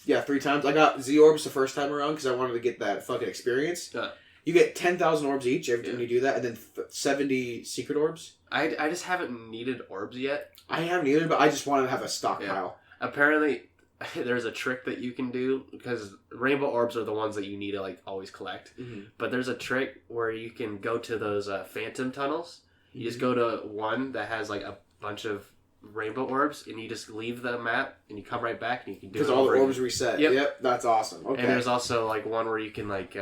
Yeah, 3 times. I got Z orbs the first time around because I wanted to get that fucking experience. Yeah. You get 10,000 orbs each every time you do that, and then 70 secret orbs. I just haven't needed orbs yet. I haven't either, but I just wanted to have a stockpile. Yeah. Apparently, there's a trick that you can do because rainbow orbs are the ones that you need to like always collect. Mm-hmm. But there's a trick where you can go to those phantom tunnels. You just go to one that has like a bunch of rainbow orbs, and you just leave the map, and you come right back, and you can do it. Because all the over orbs again. reset. Yep. Yep, that's awesome. Okay. And there's also like one where you can like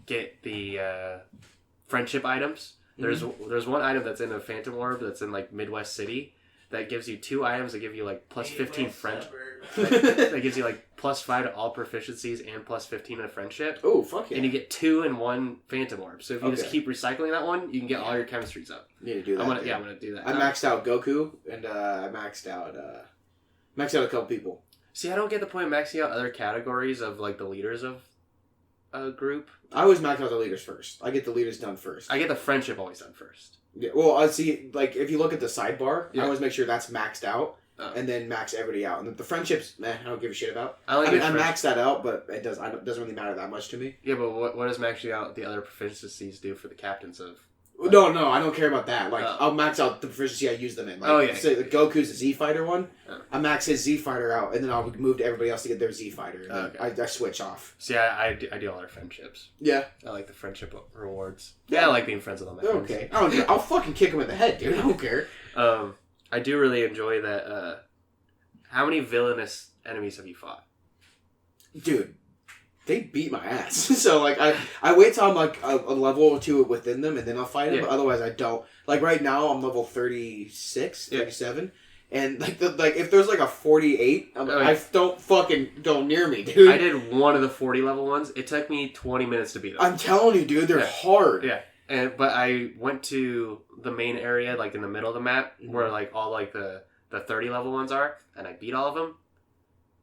get the friendship items. There's one item that's in a phantom orb that's in like Midwest City that gives you 2 items that give you like plus 15 friendship. That gives you like plus 5 to all proficiencies and plus 15 in friendship. Oh, fuck yeah. And you get 2 in 1 phantom orb. So if you just Okay. keep recycling that one, you can get all your chemistries up. You need to do that. I'm gonna do that. I maxed out Goku, and I maxed out a couple people. See, I don't get the point of maxing out other categories of, like, the leaders of a group. I always max out the leaders first. I get the leaders done first. I get the friendship always done first. Yeah, well, I see, like, if you look at the sidebar, Yeah. I always make sure that's maxed out, and then max everybody out. And the friendships, I don't give a shit about. I maxed that out, but it doesn't really matter that much to me. Yeah, but what does maxing out the other proficiencies do for the captains of... No, I don't care about that. Like, I'll max out the proficiency I use them in. Like, say the Goku's a Z Fighter one, I max his Z Fighter out, and then I'll move to everybody else to get their Z Fighter. And I switch off. See, I do all their friendships. Yeah. I like the friendship rewards. Yeah, I like being friends with all my friends. Okay. I'll fucking kick him in the head, dude. I don't care. I do really enjoy that. How many villainous enemies have you fought? Dude. They beat my ass. So, like, I wait till I'm, like, a level or two within them, and then I'll fight them, but otherwise I don't. Like, right now, I'm level 36, 37, and, like, if there's, like, a 48, I don't near me, dude. I did one of the 40 level ones. It took me 20 minutes to beat them. I'm telling you, dude, they're hard. Yeah. But I went to the main area, like, in the middle of the map, where, like, all, like, the 30 level ones are, and I beat all of them.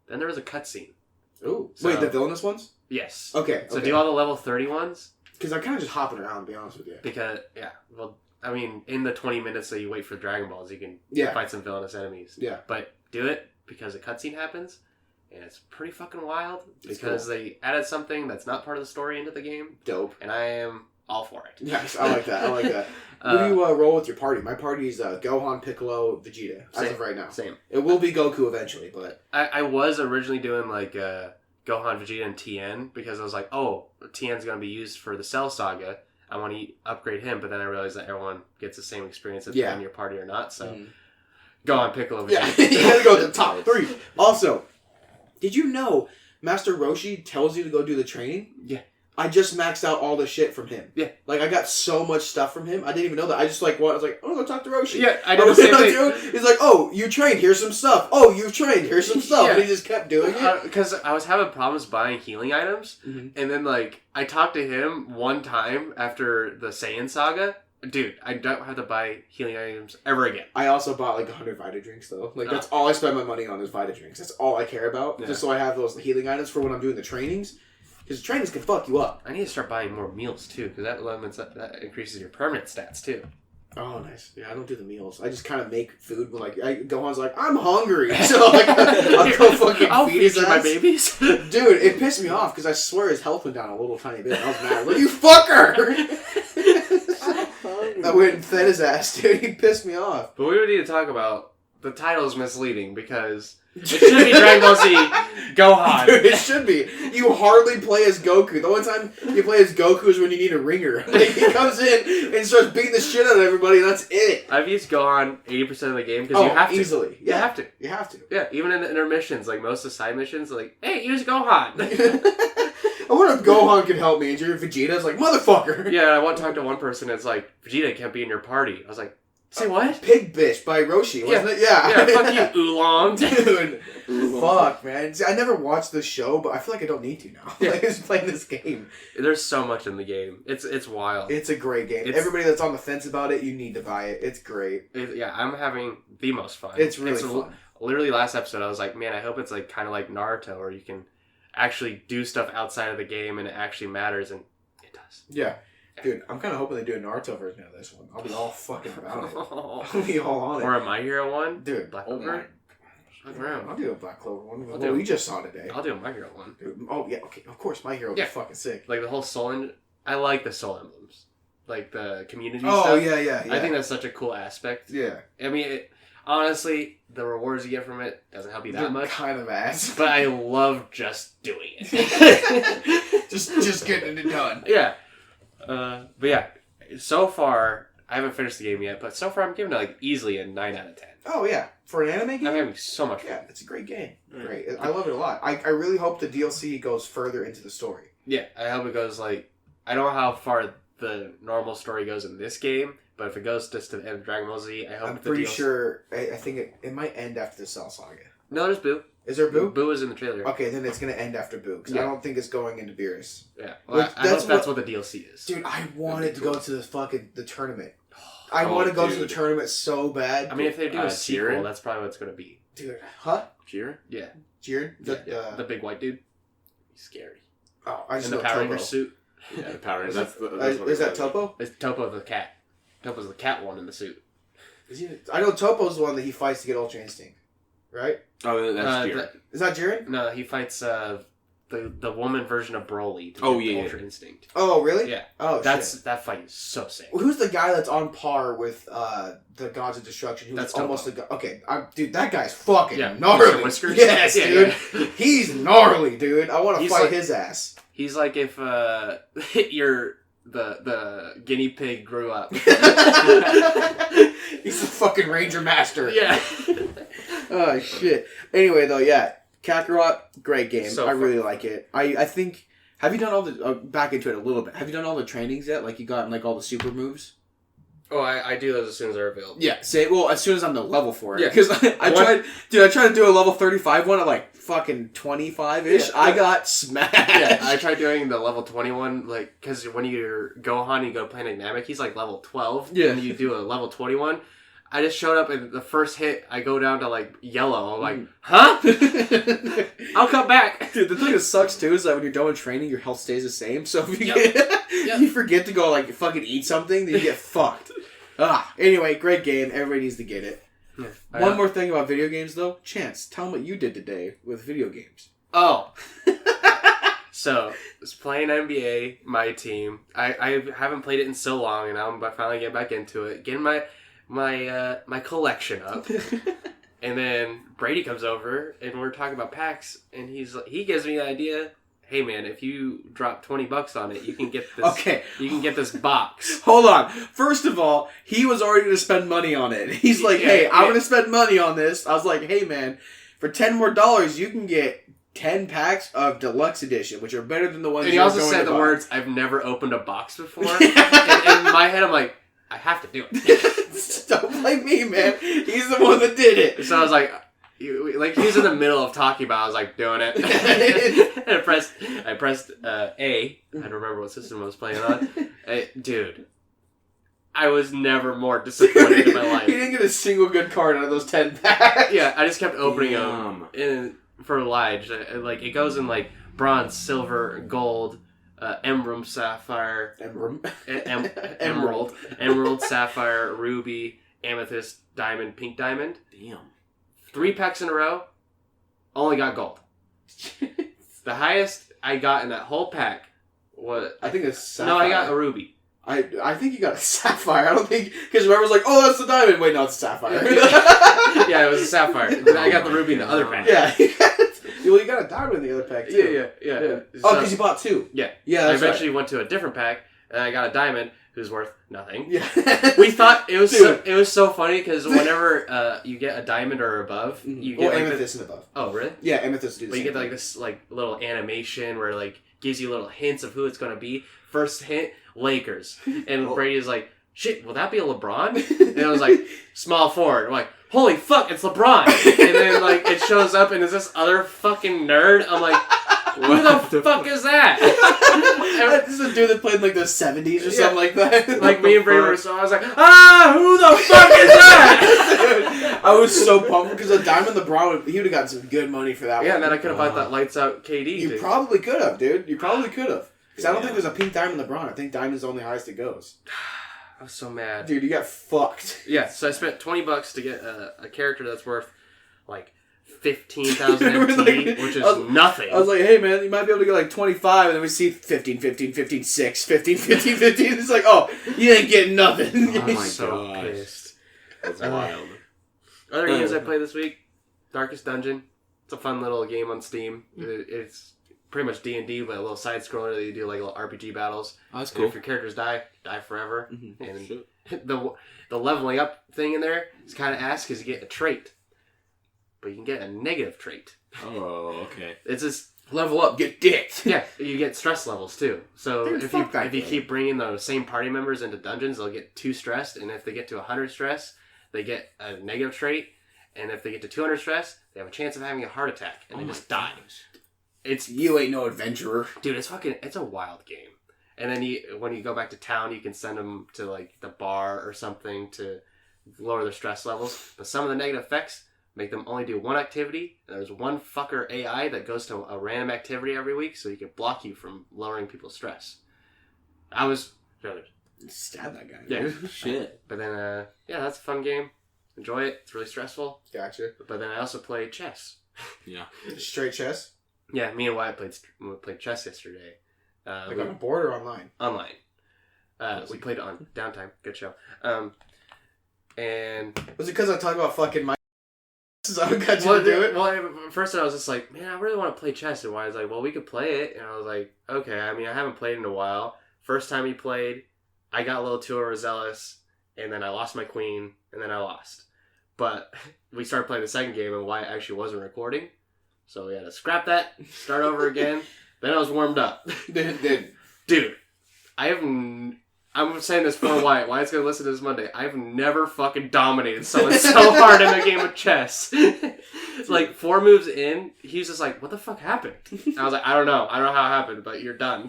Then there was a cutscene. Ooh. So, wait, the villainous ones? Yes. Okay. So do all the level 30 ones. Because I'm kind of just hopping around, to be honest with you. Because, well, I mean, in the 20 minutes that you wait for Dragon Balls, you can fight some villainous enemies. Yeah. But do it because a cutscene happens, and it's pretty fucking wild. Because they added something that's not part of the story into the game. Dope. And I am all for it. Yes, I like that. Who do you roll with your party? My party is Gohan, Piccolo, Vegeta, as of right now. Same. It will be Goku eventually, but... I was originally doing, like, Gohan, Vegeta, and Tien, because I was like, oh, Tien's going to be used for the Cell Saga. I want to upgrade him, but then I realized that everyone gets the same experience if they're in your party or not, so... Gohan, Piccolo, Vegeta. Yeah, you gotta go to the top 3. Also, did you know Master Roshi tells you to go do the training? Yeah. I just maxed out all the shit from him. Yeah. Like, I got so much stuff from him. I didn't even know that. I just, like, I was like, oh, go talk to Roshi. Yeah, I did the same thing. He's like, oh, you trained. Here's some stuff. Oh, you've trained. Here's some stuff. Yeah. And he just kept doing it. Because I was having problems buying healing items. And then, like, I talked to him one time after the Saiyan Saga. Dude, I don't have to buy healing items ever again. I also bought, like, 100 Vita drinks, though. Like, that's all I spend my money on is Vita drinks. That's all I care about. Yeah. Just so I have those healing items for when I'm doing the trainings. Because trainings can fuck you up. I need to start buying more meals, too, because that increases your permanent stats, too. Oh, nice. Yeah, I don't do the meals. I just kind of make food. Like, Gohan's like, I'm hungry. So, like, I'll go fucking feed his ass. My babies. Dude, it pissed me off, because I swear his health went down a little tiny bit. I was mad. Like, you fucker! I went and fed his ass, dude. He pissed me off. But we would need to talk about the title is misleading, because... It should be Dragon Ball Z Gohan. Dude, it should be. You hardly play as Goku. The only time you play as Goku is when you need a ringer. Like, he comes in and starts beating the shit out of everybody, and that's it. I've used Gohan 80% of the game because you have to. Easily. Yeah. You have to. You have to. Yeah, even in the intermissions, like most of the side missions, like, hey, use Gohan. I wonder if Gohan can help me. And Vegeta's like, motherfucker. Yeah, I want to talk to one person that's like, Vegeta can't be in your party. I was like, say what? Pig Bitch by Roshi, wasn't it? Yeah. Yeah, fuck you, Oolong. Dude. Fuck, man. See, I never watched the show, but I feel like I don't need to now. Yeah. Like, just playing this game. There's so much in the game. It's wild. It's a great game. Everybody that's on the fence about it, you need to buy it. It's great. Yeah, I'm having the most fun. It's really fun. Literally last episode, I was like, man, I hope it's like kind of like Naruto, where you can actually do stuff outside of the game and it actually matters, and it does. Yeah. Dude, I'm kind of hoping they do a Naruto version of this one. I'll be all fucking about it. I'll be all on it. Or a My Hero one. Dude. Black Clover. I'll do a Black Clover one. What we just saw today. I'll do a My Hero one. Dude, oh, yeah. Okay. Of course, My Hero is fucking sick. Like the whole soul... I like the soul emblems. Like the community stuff. Oh, yeah. I think that's such a cool aspect. Yeah. I mean, honestly, the rewards you get from it doesn't help you that much. Kind of ass. But I love just doing it. just getting it done. Yeah. But yeah, so far, I haven't finished the game yet, but so far I'm giving it like easily a 9 out of 10. Oh yeah, for an anime game? I'm having so much fun. Yeah, it's a great game. Great. I love it a lot. I really hope the DLC goes further into the story. Yeah, I hope it goes like... I don't know how far the normal story goes in this game, but if it goes just to the end of Dragon Ball Z, I hope I'm pretty sure... I think it might end after the Cell Saga. No, there's Boo. Is there Boo? Boo is in the trailer. Okay, then it's going to end after Boo, because I don't think it's going into Beerus. Yeah. Well, I hope that's what the DLC is. Dude, I wanted to go to the tournament. I want to go to the tournament so bad. I mean, if they do a sequel, that's probably what it's going to be. Dude, huh? Jiren? Yeah. Jiren? The big white dude. He's scary. Oh, I just in the know Power Topo. Ranger suit. Yeah, the Power Rangers. Is that Topo? It's Topo the cat. Topo's the cat one in the suit. I know Topo's the one that he fights to get Ultra Instinct, right? Oh, that's Jiren. Is that Jiren? No, he fights the woman version of Broly to get Ultra Instinct. Oh, really? Yeah. Oh, that fight is so sick. Who's the guy that's on par with the Gods of Destruction? Who's That's almost Topo. a god. Okay, dude, that guy's fucking Yeah, gnarly. Mr. Whiskers? Yes, Yeah, dude. yeah. He's gnarly, dude. I want to He's fight like- his ass. He's like if the guinea pig grew up. He's the fucking Ranger Master. Yeah. Oh, shit. Anyway, though, yeah. Kakarot, great game. So I really like it. I think... Have you done all the... back into it a little bit. Have you done all the trainings yet? Like, you got, like, all the super moves? Oh, I do those as soon as they're available. Yeah. As soon as I'm the level for it. Yeah. Because I tried to do a level 35 one at, like, fucking 25-ish. Yeah. I got smashed. Yeah, I tried doing the level 21, like, because when you're Gohan, you go to Planet Namek, he's like level 12. Yeah. And you do a level 21. I just showed up, and the first hit, I go down to, like, yellow. I'm like, huh? I'll come back. Dude, the thing that sucks, too, is that when you're done with training, your health stays the same. So if you Yep. you forget to go, like, fucking eat something, then you get fucked. Anyway, great game. Everybody needs to get it. Yeah. One more thing about video games, though. Chance, tell them what you did today with video games. Oh. So, I was playing NBA, my team. I haven't played it in so long, and now I'm finally getting back into it. Getting my collection up. And then Brady comes over, and we're talking about packs, and he gives me the idea, hey man, if you drop $20 on it, you can get this. Okay. You can get this box. Hold on. First of all, he was already going to spend money on it. He's like, hey, I'm going to spend money on this. I was like, hey man, for $10 more, you can get 10 packs of Deluxe Edition, which are better than the ones And he you're also going said to the buy. words, I've never opened a box before. And in my head, I'm like, I have to do it. Don't blame me, man. He's the one that did it. So I was like he was in the middle of talking about it. I was like, doing it. And I pressed A. I don't remember what system I was playing on. Dude, I was never more disappointed in my life. He didn't get a single good card out of those 10 packs. Yeah, I just kept opening them for Lige. Like, it goes in, like, bronze, silver, gold, emerald, sapphire, emerald, sapphire, ruby, amethyst, diamond, pink diamond. Damn. 3 packs in a row, only got gold. The highest I got in that whole pack was... I think it's sapphire. No, I got a ruby. I think you got a sapphire. I don't think... Because whoever's like, oh, that's the diamond. Wait, no, it's a sapphire. Yeah, it was a sapphire. Then I got the ruby in the other pack. Yeah. Well, you got a diamond in the other pack, too. Yeah. Oh, because you bought 2. Yeah. Yeah, I that's eventually went to a different pack, and I got a diamond who's worth nothing. Yeah. We thought it was so funny because whenever you get a diamond or above, you get like amethyst and above. Oh, really? Yeah, amethyst do the But you same get like thing. this like little animation where like gives you little hints of who it's gonna be. First hint, Lakers, and Brady is like, "Shit, will that be a LeBron?" And I was like, "Small forward." I'm like, "Holy fuck, it's LeBron!" And then like it shows up and it's this other fucking nerd. I'm like, "Who the fuck is that?" This is a dude that played in like the 70s or something like that. Like me and Brady were so I was like, who the fuck is that? I was so pumped because the Diamond LeBron, he would have gotten some good money for that one. Yeah, and then I could have bought that lights out KD. You dude. probably could have, dude. You probably could have. Because I don't think there's a pink Diamond LeBron. I think Diamond's the only highest it goes. I was so mad. Dude, you got fucked. Yeah, so I spent $20 to get a character that's worth like 15,000 MT, which is nothing. I was like, hey man, you might be able to get like 25, and then we see 15, 15, 15, 6, 15, 15, 15. It's like, oh, you ain't getting nothing. Oh my so gosh. pissed. That's wild. Other games I played this week, Darkest Dungeon. It's a fun little game on Steam. It's pretty much D&D, but a little side scroller that you do like little RPG battles. Oh, that's And cool. if your characters die forever. Mm-hmm. And the leveling up thing in there is kind of ass because you get a trait. But you can get a negative trait. Oh, okay. It's just Level up, get dicked. yeah. You get stress levels too. So Dude, if fuck that you game. keep bringing the same party members into dungeons, they'll get 2 stressed, and if they get to 100 stress, they get a negative trait, and if they get to 200 stress, they have a chance of having a heart attack, and they just die. It's You ain't no adventurer. dude. It's a wild game. And then when you go back to town, you can send them to like the bar or something to lower their stress levels. But some of the negative effects make them only do one activity. And there's one fucker AI that goes to a random activity every week, so he can block you from lowering people's stress. I was... Stab that guy. Yeah. Shit. But then, that's a fun game. Enjoy it. It's really stressful. Gotcha. But then I also play chess. Yeah. Straight chess? Yeah, me and Wyatt played chess yesterday. Like on a board or online? Online. We played it on Downtime. Good show. And... Was it because I talked about fucking my... So I got you to do it? Well, at first I was just like, man, I really want to play chess. And Wyatt's like, well, we could play it. And I was like, okay. I mean, I haven't played in a while. First time he played, I got a little too overzealous. And then I lost my queen. And then I lost. But we started playing the second game, and Wyatt actually wasn't recording. So we had to scrap that, start over again. Then I was warmed up. Dude, I'm saying this for Wyatt. Wyatt's going to listen to this Monday. I've never fucking dominated someone so hard in a game of chess. It's like 4 moves in, he's just like, what the fuck happened? And I was like, I don't know. I don't know how it happened, but you're done.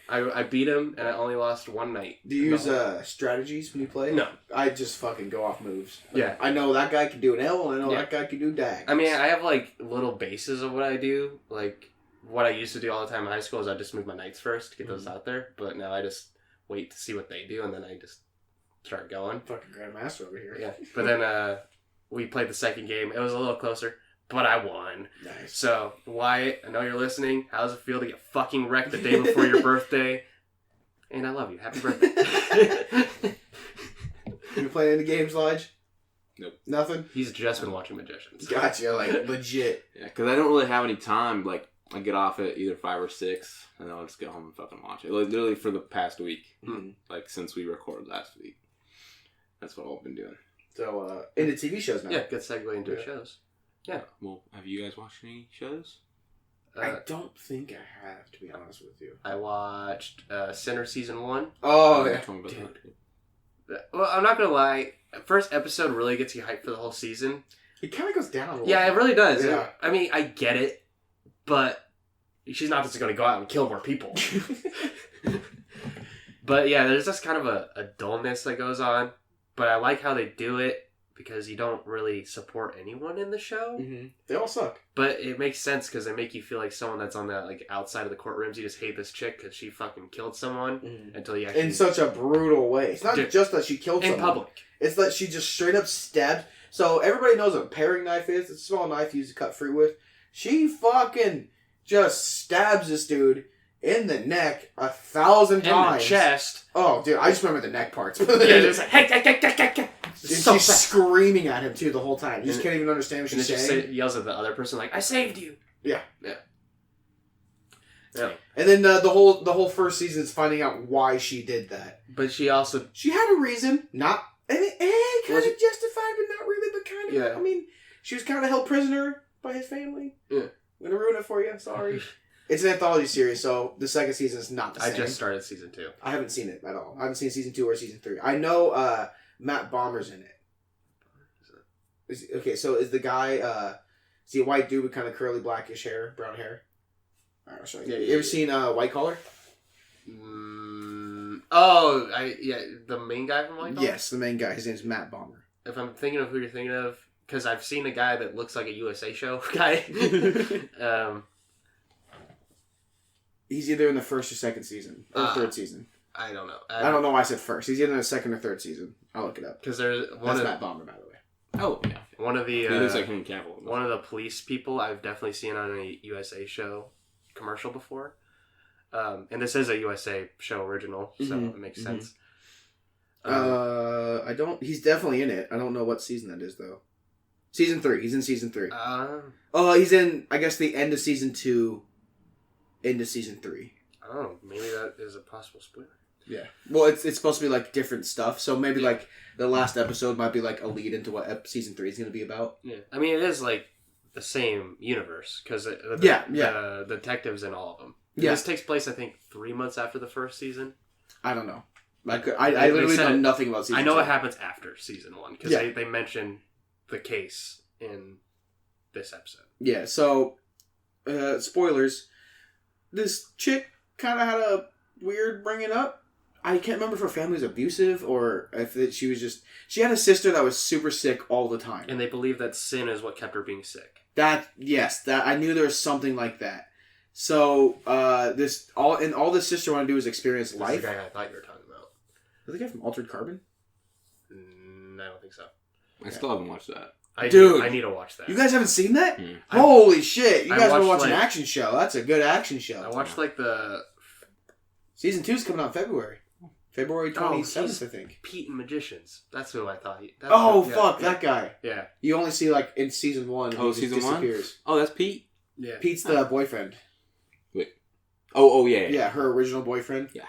I beat him, and I only lost one night. Do you use strategies when you play? No. I just fucking go off moves. Yeah. I know that guy can do an L, and I know that guy can do dags. I mean, I have, like, little bases of what I do. Like, what I used to do all the time in high school is I just move my knights first to get those out there. But now I just wait to see what they do, and then I just start going. Fucking Grandmaster over here. Yeah. But then we played the second game. It was a little closer, but I won. Nice. So, Wyatt, I know you're listening. How does it feel to get fucking wrecked the day before your birthday? And I love you. Happy birthday. You playing any games, Lodge? Nope. Nothing? He's just been watching Magicians. Gotcha, like, legit. Yeah, because I don't really have any time. Like, I get off at either 5 or 6, and then I'll just get home and fucking watch it. Like, literally for the past week. Mm-hmm. Like, since we recorded last week. That's what I've been doing. So, into TV shows now. Yeah, good segue into shows. Yeah. Well, have you guys watched any shows? I don't think I have, to be honest with you. I watched Sinner Season 1. Oh, yeah. Tell me about Dude. that. Well, I'm not going to lie. First episode really gets you hyped for the whole season. It kind of goes down a little Yeah, it really does. Yeah. I mean, I get it, but she's not just going to go out and kill more people. But yeah, there's just kind of a dullness that goes on. But I like how they do it because you don't really support anyone in the show. Mm-hmm. They all suck. But it makes sense because they make you feel like someone that's on the like outside of the courtrooms. You just hate this chick because she fucking killed someone until you actually... In such a brutal way. It's not just that she killed someone. In public. It's that she just straight up stabbed. So everybody knows what a paring knife is. It's a small knife used to cut fruit with. She fucking just stabs this dude in the neck 1,000 times. In the chest. Oh, dude, I just remember the neck parts. Yeah, it's like, hey. She's screaming at him, too, the whole time. You just can't even understand what she's saying. She yells at the other person, like, I saved you. Yeah. Yeah. And then the whole first season is finding out why she did that. But she also... She had a reason. Not... kind of justified, but not really, but kind of... Yeah. I mean, she was kind of held prisoner by his family. Yeah. I'm going to ruin it for you. Sorry. It's an anthology series, so the second season is not the same. I just started season 2. I haven't seen it at all. I haven't seen season 2 or season 3. I know Matt Bomer's in it. So is the guy... is he a white dude with kind of curly blackish hair, brown hair? All right, I'll show you. You ever seen White Collar? The main guy from White Collar? Yes, the main guy. His name's Matt Bomer. If I'm thinking of who you're thinking of, because I've seen a guy that looks like a USA show guy. He's either in the first or second season. Or third season. I don't know. I don't know why I said first. He's either in the second or third season. I'll look it up. Because there's That's Matt Bomer, by the way. Oh, yeah. One of the... He looks like Henry Cavill. One of the police people I've definitely seen on a USA show commercial before. And this is a USA show original, so it makes sense. I don't... He's definitely in it. I don't know what season that is, though. Season 3. He's in season 3. He's in, I guess, the end of season 2 into season 3. Oh, maybe that is a possible spoiler. Yeah. Well, it's supposed to be, like, different stuff, so maybe, like, the last episode might be, like, a lead into what season 3 is going to be about. Yeah. I mean, it is, like, the same universe, because the detectives in all of them. Yeah. This takes place, I think, 3 months after the first season. I don't know. I literally know nothing about season 2. I know what happens after season 1, because they mention the case in this episode. Yeah, so, spoilers. This chick kind of had a weird bringing up. I can't remember if her family was abusive or if she was just... She had a sister that was super sick all the time. And they believe that sin is what kept her being sick. Yes, I knew there was something like that. So, all this sister wanted to do was experience life. That's the guy I thought you were talking about. Was the guy from Altered Carbon? I don't think so. I still haven't watched that. I need to watch that. You guys haven't seen that? Mm. Holy shit! You guys want to watch like, an action show? That's a good action show. I watched like the season 2's coming out in February 27th, I think. Pete and Magicians. That's who I thought. That guy. Yeah. You only see like in season 1. Oh, season 1. Oh, that's Pete. Yeah. Pete's the boyfriend. Wait. Oh yeah. Yeah, her original boyfriend. Yeah.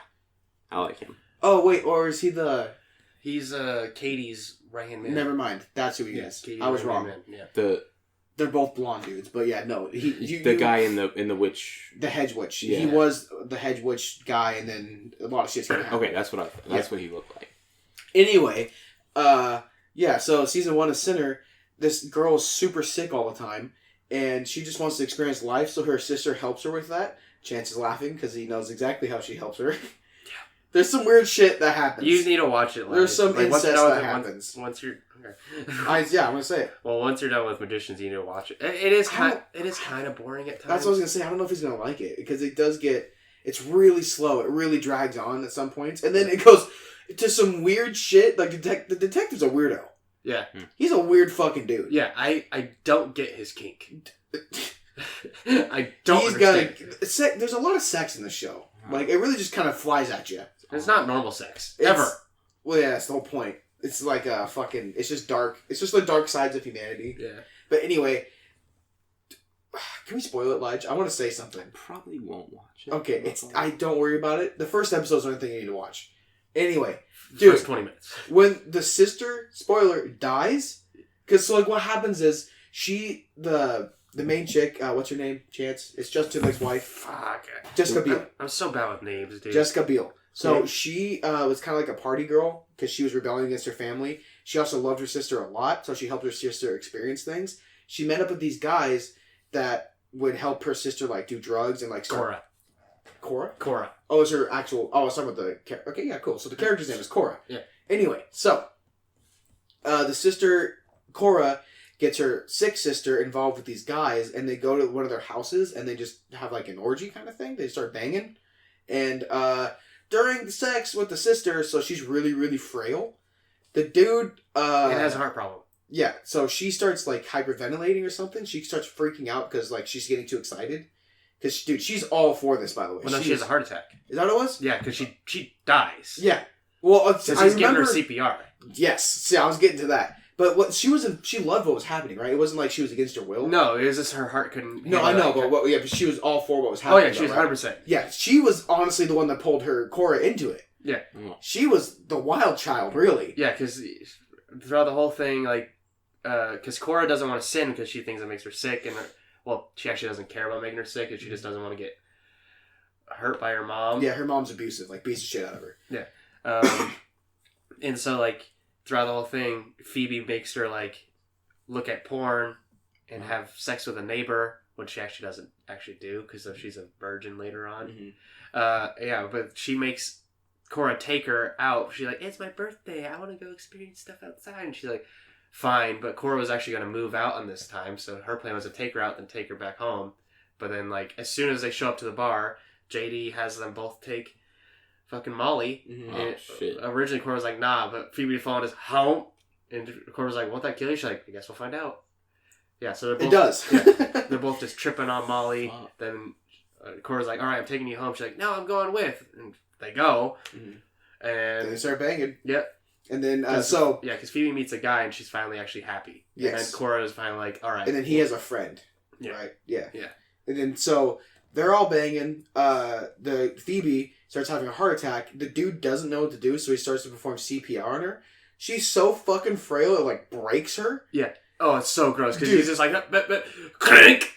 I like him. Oh wait, or is he the? He's Katie's right-hand man. Never mind. That's who he is. Katie's I was wrong. Man. Yeah. They're both blonde dudes, but yeah, no. The guy in the witch. The hedge witch. Yeah. He was the hedge witch guy, and then a lot of shit's gonna happen. Okay, that's what he looked like. Anyway, yeah. So season 1 of Sinner, this girl is super sick all the time, and she just wants to experience life. So her sister helps her with that. Chance is laughing because he knows exactly how she helps her. There's some weird shit that happens. You need to watch it. There's some incest that happens. Once you're, okay. I'm gonna say it. Well, once you're done with Magicians, you need to watch it. It is kind of boring at times. That's what I was gonna say. I don't know if he's gonna like it because it does get. It's really slow. It really drags on at some points, and then it goes to some weird shit. Like the detective's a weirdo. Yeah, he's a weird fucking dude. Yeah, I don't get his kink. I don't. Understand. There's a lot of sex in the show. Like it really just kind of flies at you. It's not normal sex. Ever. Well, yeah, that's the whole point. It's like a fucking... It's just dark. It's just the dark sides of humanity. Yeah. But anyway... Can we spoil it, Lige? I want to say something. I probably won't watch it. Okay, don't worry about it. The first episode's the only thing you need to watch. Anyway. Dude, first 20 minutes. When the sister, spoiler, dies... Because, so, like, what happens is... The main chick, what's her name? Chance? It's Justin Timberlake's wife. Fuck. Jessica Biel. I'm so bad with names, dude. Jessica Biel. So she was kind of like a party girl because she was rebelling against her family. She also loved her sister a lot, so she helped her sister experience things. She met up with these guys that would help her sister like do drugs and like start... Cora? Oh, it's her actual... Oh, I was talking about the... Okay, yeah, cool. So the character's name is Cora. Yeah. Anyway, so the sister, Cora, gets her sick sister involved with these guys, and they go to one of their houses, and they just have like an orgy kind of thing. They start banging. And during the sex with the sister, so she's really, really frail. The dude... it has a heart problem. Yeah, so she starts like hyperventilating or something. She starts freaking out because like she's getting too excited. Because, dude, she's all for this, by the way. Well, no, she has a heart attack. Is that what it was? Yeah, because she dies. Yeah. Well, because he's giving her CPR. Yes. See, I was getting to that. But she loved what was happening, right? It wasn't like she was against her will. No, it was just her heart couldn't... No, I know, but she was all for what was happening. Oh, yeah, she was 100%. Yeah, she was honestly the one that pulled her Cora into it. Yeah. She was the wild child, really. Yeah, because throughout the whole thing, like... Because Cora doesn't want to sin because she thinks it makes her sick, and... Well, she actually doesn't care about making her sick, and she just doesn't want to get hurt by her mom. Yeah, her mom's abusive, like, beats the shit out of her. Yeah. And so, like... Throughout the whole thing, Phoebe makes her, like, look at porn and have sex with a neighbor, which she actually doesn't actually do, because she's a virgin later on. Mm-hmm. Yeah, but she makes Cora take her out. She's like, it's my birthday, I want to go experience stuff outside. And she's like, fine, but Cora was actually going to move out on this time, so her plan was to take her out and take her back home. But then, like, as soon as they show up to the bar, JD has them both take... fucking Molly. Mm-hmm. And shit. Originally, Cora was like, nah, but Phoebe phoned us home. And Cora was like, won't that kill you? She's like, I guess we'll find out. Yeah, so they're both... It does. Yeah, they're both just tripping on Molly. Wow. Then Cora's like, alright, I'm taking you home. She's like, no, I'm going with. And they go. Mm-hmm. And they start banging. Yep. And then, Yeah, because Phoebe meets a guy and she's finally actually happy. Yes. And then Cora is finally like, alright. And then he has a friend. Yeah. Right? Yeah. Yeah. And then, so... They're all banging. The Phoebe starts having a heart attack. The dude doesn't know what to do, so he starts to perform CPR on her. She's so fucking frail, it, like, breaks her. Yeah. Oh, it's so gross, because he's just like, clink!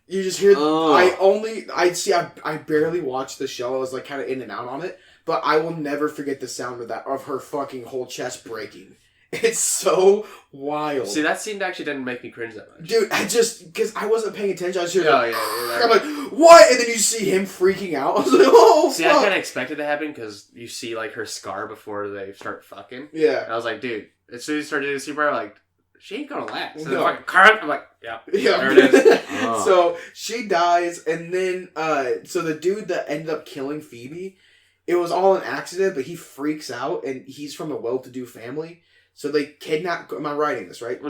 You just hear... I barely watched the show. I was, like, kind of in and out on it. But I will never forget the sound of her fucking whole chest breaking. It's so wild. See, that scene actually didn't make me cringe that much. Dude, because I wasn't paying attention. I was hearing I'm like, what? And then you see him freaking out. I was like, oh, See, fuck. I kind of expected to happen because you see, like, her scar before they start fucking. Yeah. And I was like, dude, as soon as you start doing the super, like, she ain't gonna last. So No. fucking Kakarot, I'm like, yeah, Yeah. there it is. Oh. So she dies, and then so the dude that ended up killing Phoebe, it was all an accident, but he freaks out, and he's from a well-to-do family, so they kidnap. Am I writing this right?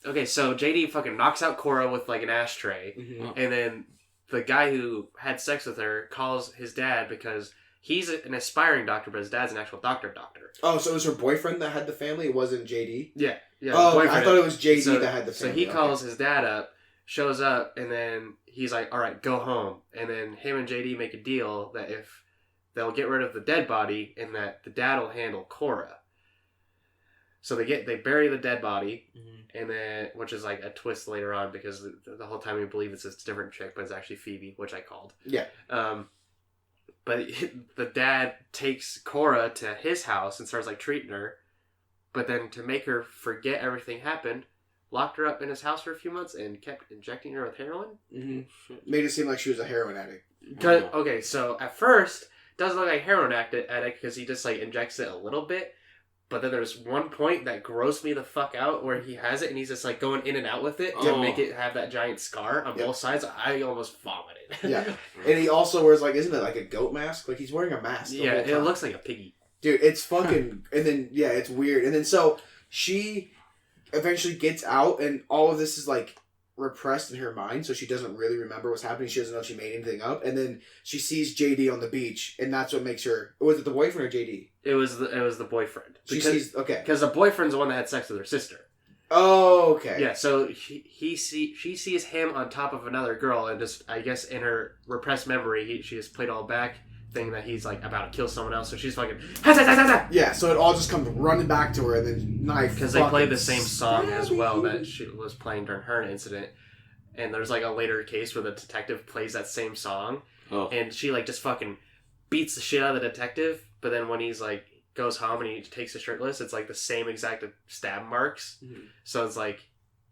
Okay, so JD fucking knocks out Korra with like an ashtray, and then the guy who had sex with her calls his dad because he's an aspiring doctor, but his dad's an actual doctor. Oh, so it was her boyfriend that had the family? It wasn't JD? Yeah. Oh, I thought it was JD so, that had the family. So he calls his dad up, shows up, and then he's like, all right, go home. And then him and JD make a deal that if they'll get rid of the dead body and that the dad will handle Korra. So they bury the dead body, and then, which is like a twist later on because the whole time we believe it's this different chick, but it's actually Phoebe, which I called. Yeah. But the dad takes Korra to his house and starts like treating her, but then to make her forget everything happened, locked her up in his house for a few months and kept injecting her with heroin. Made it seem like she was a heroin addict. Okay, so at first, it doesn't look like a heroin addict because he just like injects it a little bit. But then there's one point that grossed me the fuck out where he has it and he's just like going in and out with it to make it have that giant scar on both sides. I almost vomited. Yeah. And he also wears like, isn't it like a goat mask? Like he's wearing a mask. Yeah, it looks like a piggy. Dude, it's fucking, and then, yeah, it's weird. And then so she eventually gets out and all of this is like repressed in her mind. So she doesn't really remember what's happening. She doesn't know if she made anything up. And then she sees JD on the beach and that's what makes her, was it the boyfriend or JD? It was the boyfriend. Okay. Because the boyfriend's the one that had sex with her sister. Oh, okay. Yeah, so she sees him on top of another girl, and just I guess in her repressed memory, she just played all back, thinking that he's like about to kill someone else. So she's fucking yeah. So it all just comes running back to her, and then knife. Because they played the same song as well that she was playing during her incident, and there's like a later case where the detective plays that same song, and she like just fucking beats the shit out of the detective. But then when he's like goes home and he takes a shirtless, it's like the same exact stab marks. So it's like,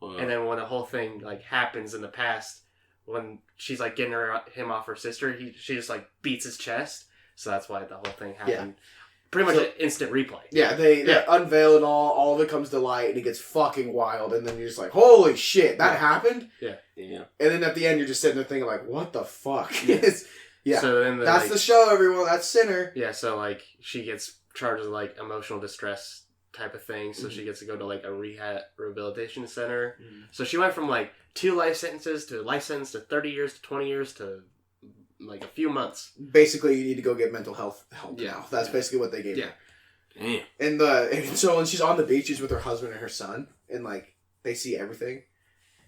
and then when the whole thing like happens in the past, when she's like getting him off her sister, she just like beats his chest. So that's why the whole thing happened. Yeah. Pretty much an instant replay. Yeah, they unveil it all of it comes to light, and it gets fucking wild, and then you're just like, holy shit, that happened? Yeah. And then at the end, you're just sitting there thinking like, what the fuck? Yeah. So then that's the show, everyone. That's Sinner. Yeah, so like she gets charged with like emotional distress type of thing, so she gets to go to like a rehabilitation center. So she went from like 2 life sentences to life sentence to 30 years to 20 years to like a few months. Basically, you need to go get mental health help now. That's basically what they gave her. Damn. And so when she's on the beach, she's with her husband and her son, and like they see everything.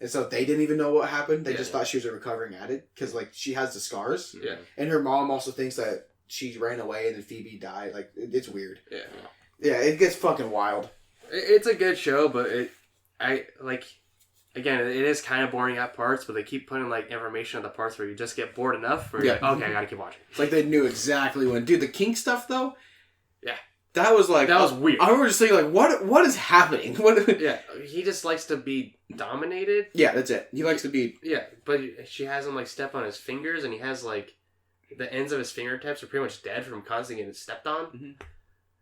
And so they didn't even know what happened. They just thought she was a recovering addict because, like, she has the scars. Yeah. And her mom also thinks that she ran away and then Phoebe died. Like, it's weird. Yeah. Yeah, it gets fucking wild. It's a good show, but again, it is kind of boring at parts, but they keep putting, like, information at the parts where you just get bored enough where you're like, okay, I gotta keep watching. It's like they knew exactly when. Dude, the kink stuff, though? Yeah. That was like... That was weird. I remember just thinking, like, what is happening? Yeah, he just likes to be dominated. Yeah, that's it. He likes to be... Yeah, but she has him, like, step on his fingers, and he has, like, the ends of his fingertips are pretty much dead from constantly getting stepped on.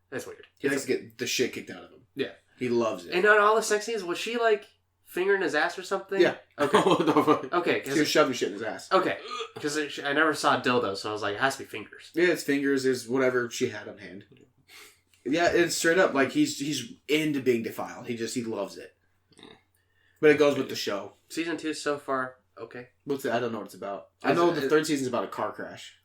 That's weird. He likes to get the shit kicked out of him. Yeah. He loves it. And on all the sex scenes, was she, like, fingering his ass or something? Yeah. Okay. Okay. He was shoving shit in his ass. Okay. Because I never saw a dildo, so I was like, it has to be fingers. Yeah, it's fingers. It's whatever she had on hand. Yeah, it's straight up like he's into being defiled. He loves it. But it goes with the show. Season 2 so far, okay. I don't know what it's about. I know the third season's about a car crash.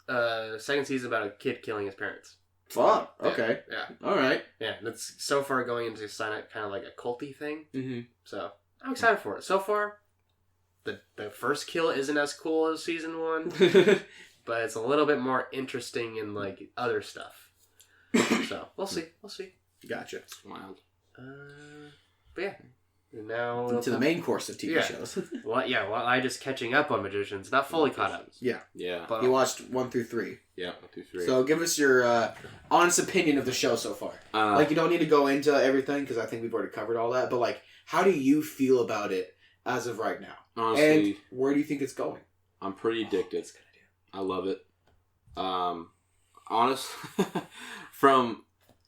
Second season about a kid killing his parents. Fuck. Okay. Yeah. All right. Yeah, that's so far going into kind of like a culty thing. So I'm excited for it. So far, the first kill isn't as cool as season 1, but it's a little bit more interesting in like other stuff. So we'll see. Gotcha. It's wild. But yeah. And now into the main course of TV shows. Well, I just catching up on Magicians, not fully caught up. Yeah. But you watched 1 through 3. Yeah, 1 through 3. So give us your honest opinion of the show so far. Like you don't need to go into everything because I think we've already covered all that. But like, how do you feel about it as of right now? Honestly, and where do you think it's going? I'm pretty addicted. I love it. Honestly, from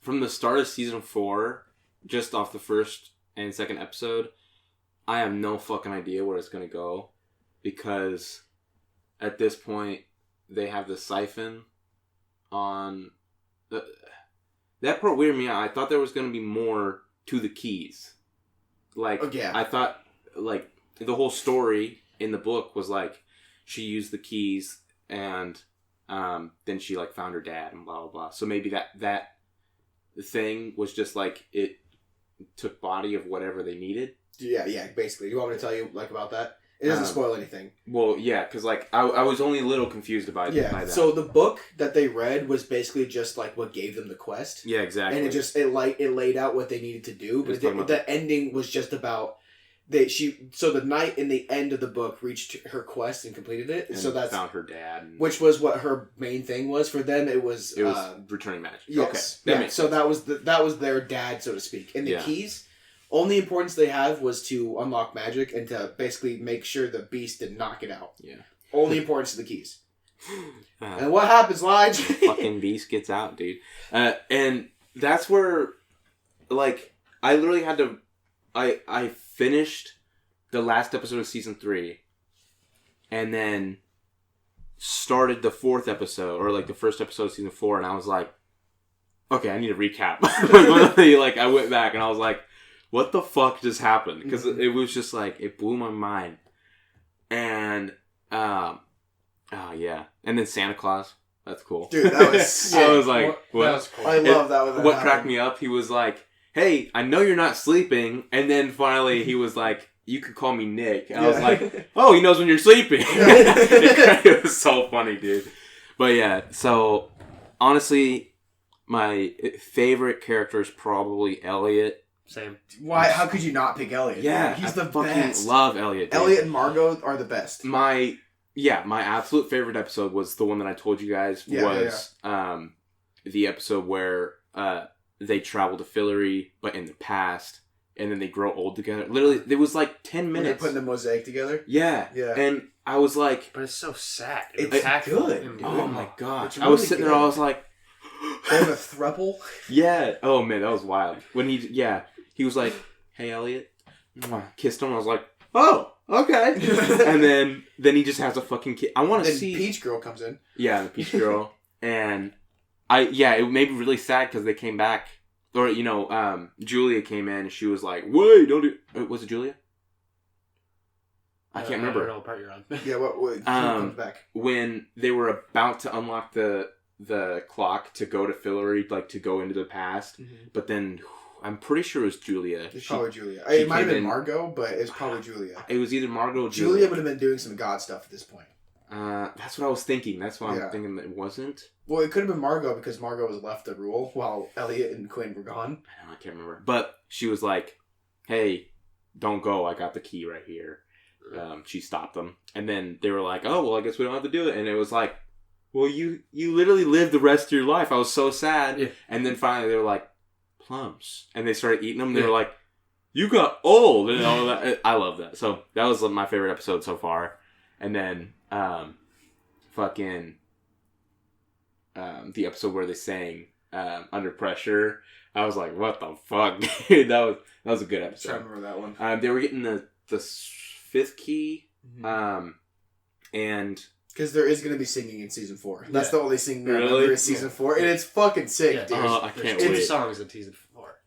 the start of season 4, just off the first and second episode, I have no fucking idea where it's gonna go, because at this point they have the siphon on. That part weirded me out. I thought there was gonna be more to the keys. Like, I thought, like, the whole story in the book was like she used the keys and then she like found her dad and blah blah blah. So maybe that thing was just like it took body of whatever they needed. Yeah, basically. Do you want me to tell you like about that? It doesn't spoil anything. Well, yeah, because like I was only a little confused by that. So the book that they read was basically just like what gave them the quest. Yeah, exactly. And it laid out what they needed to do, but the ending was just about so the knight in the end of the book reached her quest and completed it. And so that's found her dad, which was what her main thing was. For them, it was returning magic. Yes, okay, so that was their dad, so to speak. And the keys, only importance they have was to unlock magic and to basically make sure the beast did not get out. Yeah. Only importance of the keys. And what happens, Lige? Fucking beast gets out, dude. And that's where, like, I literally had to. I finished the last episode of season 3, and then started the 4th episode, or like the first episode of season 4, and I was like, okay, I need to recap. Like, I went back and I was like, what the fuck just happened? Because it was just like, it blew my mind. And, yeah. And then Santa Claus. That's cool. Dude, that was sick. I was like, what? That was cool. I love that. What cracked me up, he was like, hey, I know you're not sleeping. And then finally he was like, you could call me Nick. And I was like, oh, he knows when you're sleeping. It was so funny, dude. But yeah, so honestly, my favorite character is probably Elliot. Same. Why? How could you not pick Elliot? Yeah, he's the fucking best. Love Elliot. Dude. Elliot and Margot are the best. My absolute favorite episode was the one that I told you guys the episode where they travel to Fillory, but in the past, and then they grow old together. Literally, it was like 10 minutes. They're putting the mosaic together? Yeah. And I was like... But it's so sad. It's good. Oh my god. Really I was sitting there, I was like... They have a throuple? Yeah. Oh man, that was wild. When he was like, hey Elliot. Kissed him, I was like, oh, okay. And then he just has a fucking kid. I want to see... Peach Girl comes in. Yeah, the Peach Girl. And... it made me really sad because they came back, or Julia came in and she was like, "Wait, don't do." Was it Julia? I can't remember. I don't know what part you're on. Yeah, what comes back when they were about to unlock the clock to go to Fillory, like to go into the past, but then I'm pretty sure it was Julia. It's probably Julia. It might have been Margot, but it's probably Julia. It was either Margot or Julia would have been doing some god stuff at this point. That's what I was thinking. That's why I'm thinking that it wasn't. Well, it could have been Margot because Margot was left to rule while Elliot and Quinn were gone. I can't remember. But she was like, hey, don't go. I got the key right here. She stopped them. And then they were like, oh, well, I guess we don't have to do it. And it was like, well, you literally lived the rest of your life. I was so sad. Yeah. And then finally they were like, plums. And they started eating them. They were like, you got old. And all that. I love that. So that was my favorite episode so far. And then... the episode where they sang Under Pressure. I was like, what the fuck, dude? That was a good episode. I remember that one. They were getting the 5th key, and because there is going to be singing in season 4. That's the only singing I remember is season 4, and it's fucking sick, dude. I can't wait. 2 songs in season 4.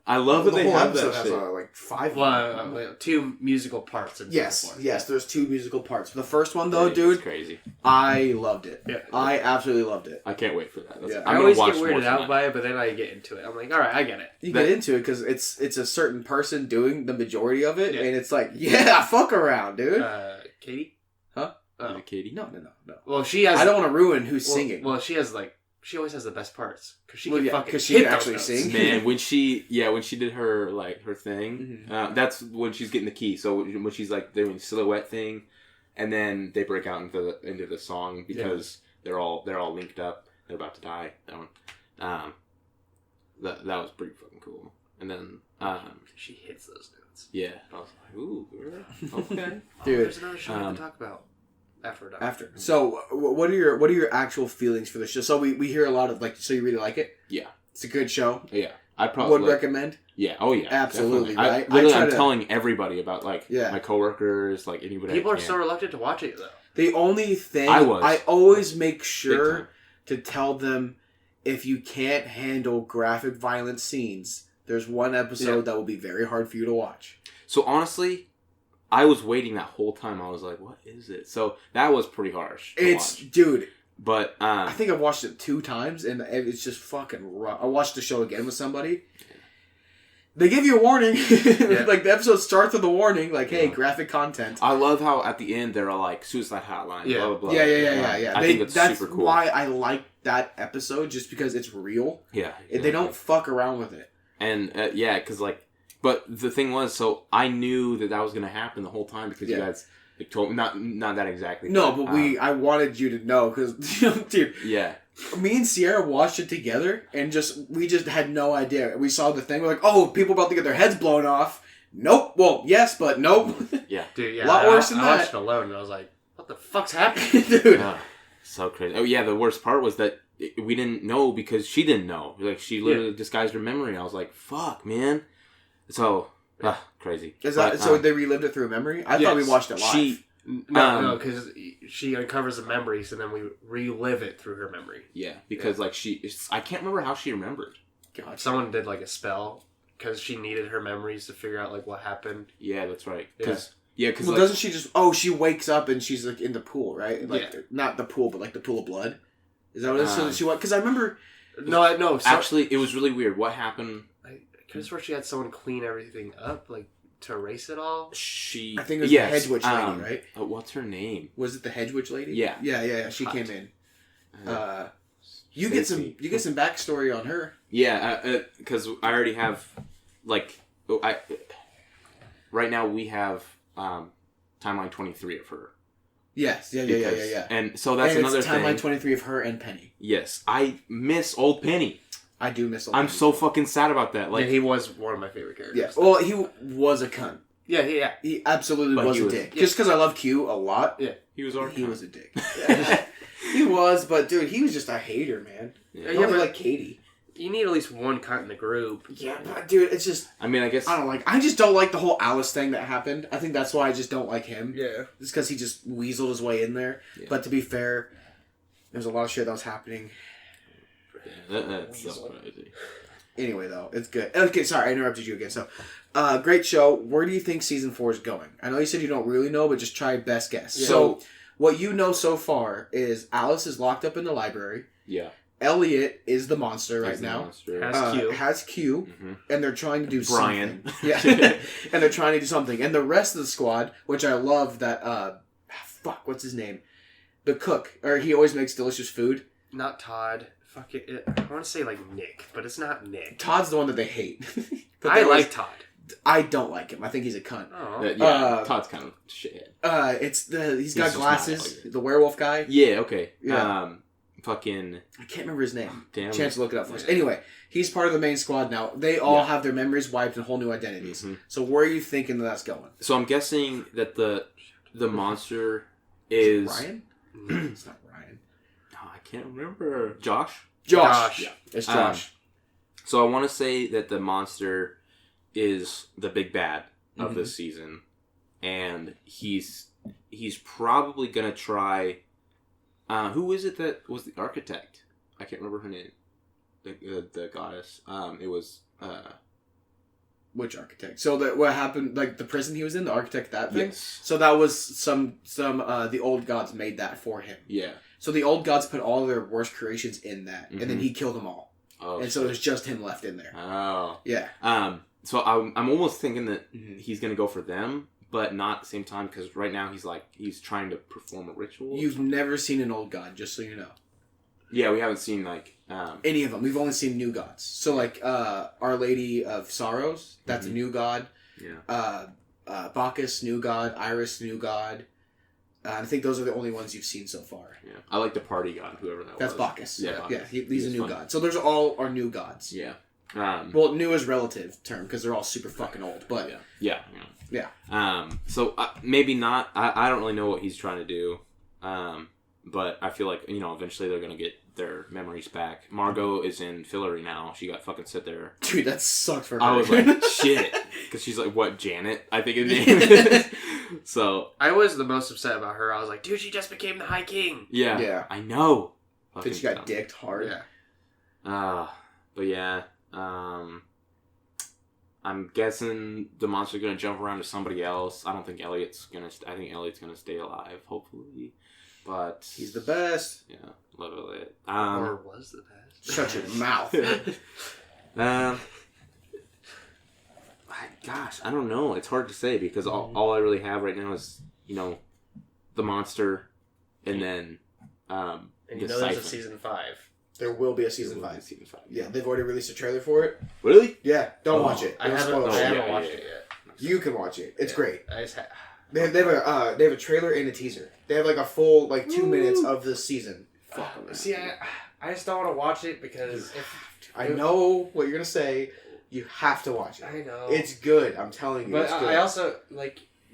I love that they have that has shit. Like 5. Well, 2 musical parts in season 4. Yes, there's 2 musical parts. The first one, though, dude, crazy. I loved it. Yeah. I absolutely loved it. I can't wait for that. I always get weirded out by it, but then I get into it. I'm like, all right, I get it. You get into it because it's a certain person doing the majority of it, and it's like, fuck around, dude. Katie? Huh? Is it Katie? No. Well, she has... I don't want to ruin who's singing. Well, she has, like... She always has the best parts because she can actually sing. Man, when she did her her thing, that's when she's getting the key. So when she's like doing the silhouette thing, and then they break out into the song because they're all linked up. They're about to die. That was pretty fucking cool. And then she hits those notes. Yeah, I was like, ooh, girl. Okay, dude. There's another show I can talk about. After. So, what are your actual feelings for the show? So we hear a lot of so you really like it? Yeah, it's a good show. Yeah, I probably would recommend. Yeah. Oh yeah. Absolutely. Definitely. Right. I'm telling everybody about my coworkers, anybody. People are so reluctant to watch it though. The only thing I always make sure to tell them, if you can't handle graphic violent scenes, there's one episode that will be very hard for you to watch. So honestly, I was waiting that whole time. I was like, what is it? So that was pretty harsh. Dude. But I think I've watched it 2 times, and it's just fucking rough. I watched the show again with somebody. They give you a warning. The episode starts with a warning, hey, graphic content. I love how at the end they're all like, suicide hotline, blah, blah, blah. Yeah. I think that's super cool. Why I like that episode, just because it's real. Yeah. Exactly. They don't fuck around with it. And, because, but the thing was, so I knew that was going to happen the whole time because you guys told me, not that exactly. No, but I wanted you to know because, dude. Yeah. Me and Sierra watched it together and we just had no idea. We saw the thing, we're like, oh, people about to get their heads blown off. Nope. Well, yes, but nope. Yeah. Dude, yeah. A lot worse than that. I watched it alone and I was like, what the fuck's happening? Dude. So crazy. Oh, yeah, the worst part was that we didn't know because she didn't know. She literally disguised her memory. I was like, fuck, man. So, crazy. So they relived it through a memory? I thought we watched it live. No, because she uncovers the memories and then we relive it through her memory. Yeah, because I can't remember how she remembered. God, someone did a spell because she needed her memories to figure out what happened. Yeah, that's right. Because doesn't she just? Oh, she wakes up and she's in the pool, right? Not the pool, but the pool of blood. Is that what it is? So she what? Because I remember. No. Actually, it was really weird. What happened? I could have sworn she had someone clean everything up, to erase it all. I think it was the hedge witch lady, right? What's her name? Was it the hedge witch lady? Yeah. Yeah. She came in. You get some backstory on her. Yeah, because I already have right now we have timeline 23 of her. Yes. Yeah. And so that's another thing. Timeline 23 of her and Penny. Yes, I miss old Penny. I do miss. I'm so fucking sad about that. He was one of my favorite characters. Yeah. Well, he was a cunt. Yeah. He absolutely was a dick. Yeah. Just because I love Q a lot. Yeah. He was a dick. He was, but dude, he was just a hater, man. Yeah, but like Katie. You need at least one cunt in the group. Yeah, but dude, it's just. I mean, I guess I just don't like the whole Alice thing that happened. I think that's why I just don't like him. Yeah. Just because he just weaseled his way in there. Yeah. But to be fair, there's a lot of shit that was happening. That's so crazy. Anyway, though, it's good. Okay, sorry, I interrupted you again. So, great show. Where do you think season 4 is going? I know you said you don't really know, but just try best guess. Yeah. So, what you know so far is Alice is locked up in the library. Yeah. Elliot is the monster right now. Has Q. Mm-hmm. And they're trying to do Brian. something. Yeah. And they're trying to do something. And the rest of the squad, which I love that, what's his name? The cook. Or he always makes delicious food. Not Todd. Fuck it. I want to say Nick, but it's not Nick. Todd's the one that they hate. I like Todd. I don't like him. I think he's a cunt. Oh. Todd's kind of shit. He's got glasses. The werewolf guy. Yeah. Okay. Yeah. I can't remember his name. Damn. Chance to look it up first. Anyway, he's part of the main squad now. They all have their memories wiped and whole new identities. Mm-hmm. So where are you thinking that's going? So I'm guessing that the monster is Ryan. No, it's not Ryan. Oh, I can't remember. Josh. Yeah, it's Josh. So I want to say that the monster is the big bad of this season, and he's probably gonna try. Who is it that was the architect? I can't remember her name. The goddess. It was. Which architect? So what happened? The prison he was in, the architect that thing. Yes. So that was some the old gods made that for him. Yeah. So the old gods put all their worst creations in that, and then he killed them all. Oh. And so there's just him left in there. Oh. Yeah. So I'm almost thinking that he's gonna go for them. But not at the same time, because right now he's trying to perform a ritual. You've never seen an old god, just so you know. Yeah, we haven't seen any of them. We've only seen new gods. So Our Lady of Sorrows, that's a new god. Yeah. Bacchus, new god. Iris, new god. I think those are the only ones you've seen so far. Yeah, I like the party god, whoever that was. That's Bacchus. Yeah, Bacchus. He's a new god. So those all are new gods. Yeah. Well, new is relative term because they're all super fucking old. But yeah. So maybe not. I don't really know what he's trying to do. But I feel like, eventually they're going to get their memories back. Margot is in Fillory now. She got fucking sit there. Dude, that sucked for her. I was like, shit. Because she's like, what, Janet? I think his name is. So. I was the most upset about her. I was like, dude, she just became the High King. Yeah. Yeah. I know. Because she got dicked hard. Yeah. But yeah. I'm guessing the monster's going to jump around to somebody else. I don't think Elliot's going to... I think Elliot's going to stay alive, hopefully. But... He's the best. Yeah, love it. Or was the best. Shut your mouth. Gosh, I don't know. It's hard to say because all I really have right now is, the monster and then and the there's a SYFY. season 5. There will be a season 5. Season 5. Yeah, they've already released a trailer for it. Really? Yeah, don't watch it. I haven't watched it yet. You can watch it. It's great. I just They have a trailer and a teaser. They have like a full 2 minutes of the season. See, I just don't want to watch it because I know what you're gonna say. You have to watch it. I know it's good. I'm telling you. but it's good. I also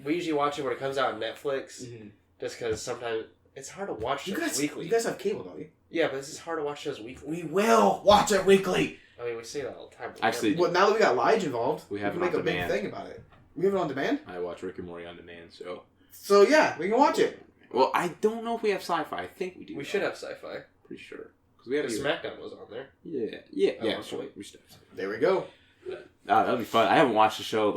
we usually watch it when it comes out on Netflix, Mm-hmm. just because sometimes it's hard to watch shows weekly. You guys have cable, don't you? Yeah, but this is hard to watch shows weekly. We will watch it weekly. I mean, we say that all the time. Actually, Well, now that we got Lige involved, we have can it make on a big demand. thing about it. We have it on demand. I watch Rick and Morty on demand, so. So yeah, we can watch it. Well, I don't know if we have SYFY. I think we do. We should have SYFY. Pretty sure. Because we have SmackDown was on there. Yeah. Sure. We should have SYFY. There we go. That'd be fun. I haven't watched the show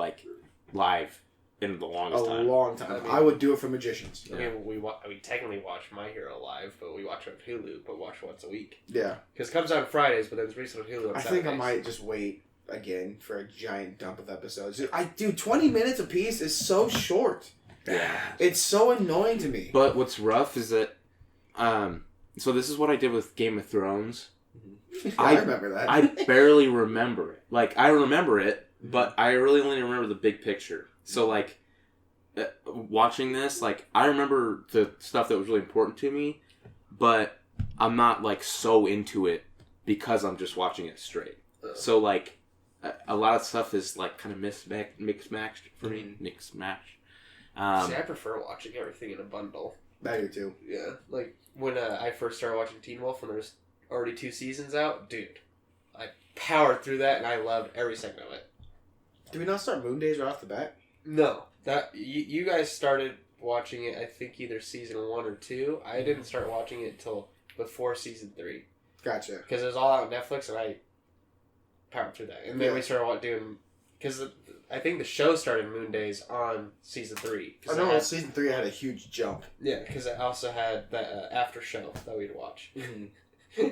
live in the longest time. A long time. I would do it for Magicians. I mean, we technically watch My Hero live, but we watch it on Hulu, but watch once a week. Yeah. Because it comes out on Fridays, but then it's released on Hulu on I Saturdays. think I might just wait again for a giant dump of episodes. Dude, 20 minutes a piece is so short. Yeah. It's so annoying to me. But what's rough is that, so this is what I did with Game of Thrones. I remember that. I barely remember it. I remember it, but I really only remember the big picture. So, watching this, I remember the stuff that was really important to me, but I'm not, so into it because I'm just watching it straight. So, a lot of stuff is, kind of mixed-matched for me. Mixed-matched. See, I prefer watching everything in a bundle. I do, too. Yeah. When I first started watching Teen Wolf, when there's already 2 seasons out, dude, I powered through that, and I loved every second of it. Did we not start Moon Days right off the bat? No. You guys started watching it, I think, either season 1 or 2. I didn't start watching it until before season 3. Gotcha. Because it was all out on Netflix, and I powered through that. And then we started doing... Because I think the show started Moon Days on season 3. I know season 3 had a huge jump. Yeah, because it also had that after show that we'd watch. Mm-hmm.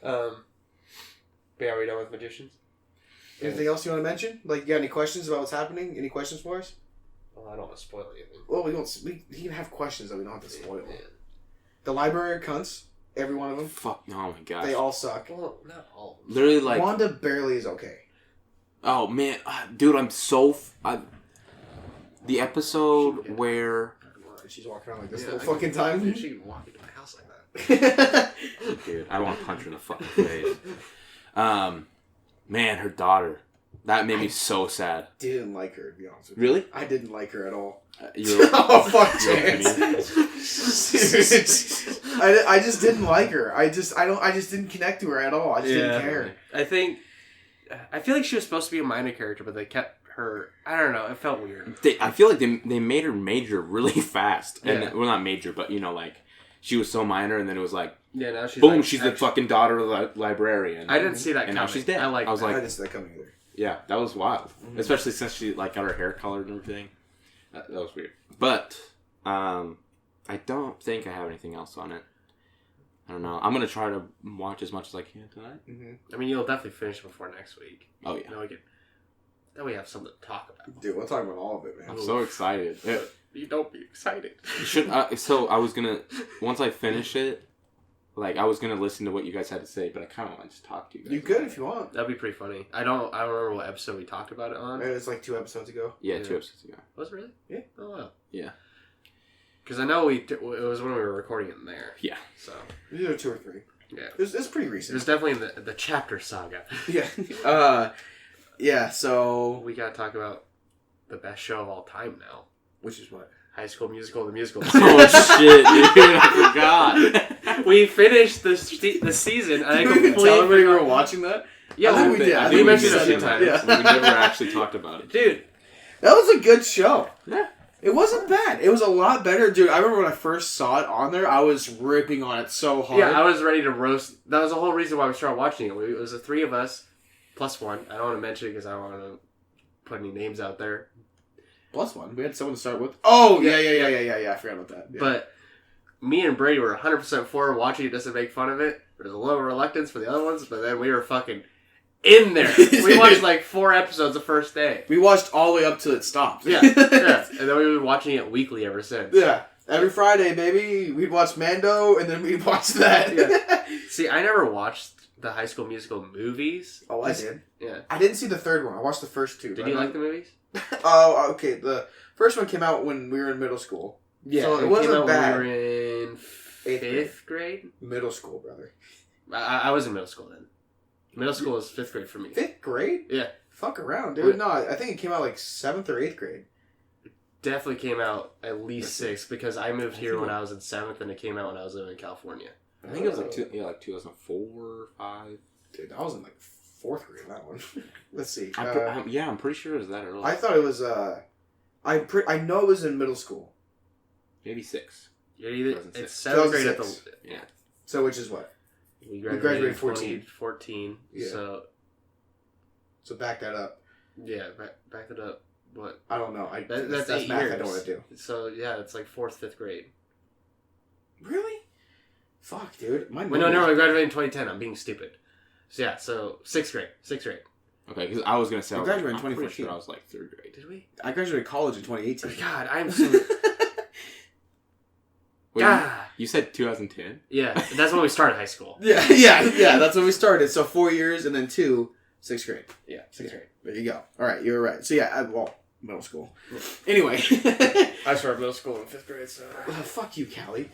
But yeah, are we done with Magicians? Anything else you want to mention? You got any questions about what's happening? Any questions for us? Well, I don't want to spoil anything. Well, we can have questions that we don't have to spoil. Yeah. The library are cunts. Every one of them. Fuck, oh my gosh. They all suck. Well, not all of them. Literally, Wanda barely is okay. Oh, man. Dude, I'm so... the episode where... She's walking around like this the whole fucking time. She can walk into my house like that. Dude, I want to punch her in the fucking face. Man, her daughter. That made me so sad. Didn't like her, to be honest with you. Really? I didn't like her at all. Oh, fuck, Chance. I just didn't like her. I just didn't connect to her at all. I just didn't care. I feel like she was supposed to be a minor character, but they kept her... I don't know. It felt weird. I feel like they made her major really fast. And well, not major, but, she was so minor, and then it was yeah, now she's boom, she's the fucking daughter of the librarian. I didn't see that coming. And now she's dead. I was like... I didn't see that coming either. Yeah, that was wild. Mm-hmm. Especially since she, got her hair colored and everything. That was weird. But, I don't think I have anything else on it. I don't know. I'm going to try to watch as much as I can tonight. Mm-hmm. I mean, you'll definitely finish before next week. Oh, yeah. Then we have something to talk about. Dude, we'll talk about all of it, man. I'm so excited. You don't be excited. So I was going to, once I finish it, I was going to listen to what you guys had to say, but I kind of want to just talk to you guys. You could if you want. That'd be pretty funny. I don't remember what episode we talked about it on. It was 2 episodes ago. Yeah, 2 episodes ago. Was it really? Yeah. Oh, wow. Yeah. Because I know it was when we were recording it in there. Yeah. So. Either 2 or 3. Yeah. It's pretty recent. It was definitely the chapter saga. Yeah. Yeah, so... We gotta talk about the best show of all time now. Which is what? High School Musical, the musical. Oh shit, dude! I forgot. We finished the season. And I Did you tell everybody we were watching that? Yeah, I think we did. I we think mentioned it a said few that. times. Yeah. We never actually talked about it. Dude, That was a good show. Yeah. It wasn't bad. It was a lot better, dude. I remember when I first saw it on there, I was ripping on it so hard. yeah, I was ready to roast. That was the whole reason why we started watching it. It was the three of us, plus one. I don't want to mention it because I don't want to put any names out there. Plus one. We had someone to start with. Oh, yeah. I forgot about that. Yeah. But me and Brady were 100% for watching it just to make fun of it. There was a little reluctance for the other ones, but then we were fucking in there. We watched like 4 episodes the first day. We watched all the way up till it stopped. Yeah. And then we've been watching it weekly ever since. Yeah. Every Friday, baby, we'd watch Mando, and then we'd watch that. Yeah. See, I never watched the High School Musical movies. Oh, I did. Yeah. I didn't see the third one. I watched the first 2. Did you like the movies? Oh, okay. The first one came out when we were in middle school. Yeah. So it wasn't came out bad. When we were in 5th grade? Middle school, brother. I was in middle school then. Middle school was 5th grade for me. 5th grade? Yeah. Fuck around, dude. No, I think it came out like 7th or 8th grade. Definitely came out at least 6th because I moved here when I was in 7th and it came out when I was living in California. I think it was like 2004, 5. Dude, I was in like 4th grade that one. Let's see. I'm pretty sure it was that early. I thought it was. I know it was in middle school. Maybe 6. It's 7th grade at the... Yeah. So which is what? We graduated graduated 14. 14. Yeah. So back that up. Yeah, back it up. What? I don't know. That's 8 math years. I don't want to do. So yeah, it's like 4th, 5th grade. Really? Fuck, dude. No, we graduated in 2010. I'm being stupid. So yeah, so 6th grade. 6th grade. Okay, because I was going to say... I graduated in I'm pretty 2014. sure I was like 3rd grade. Did we? I graduated college in 2018. God, I'm so... Wait, God. you said 2010? Yeah, that's when we started high school. Yeah. That's when we started. So 4 years and then 2, 6th grade. Yeah, 6th grade. There you go. All right, you were right. So yeah, middle school. Anyway. I started middle school in 5th grade, so... Fuck you, Callie.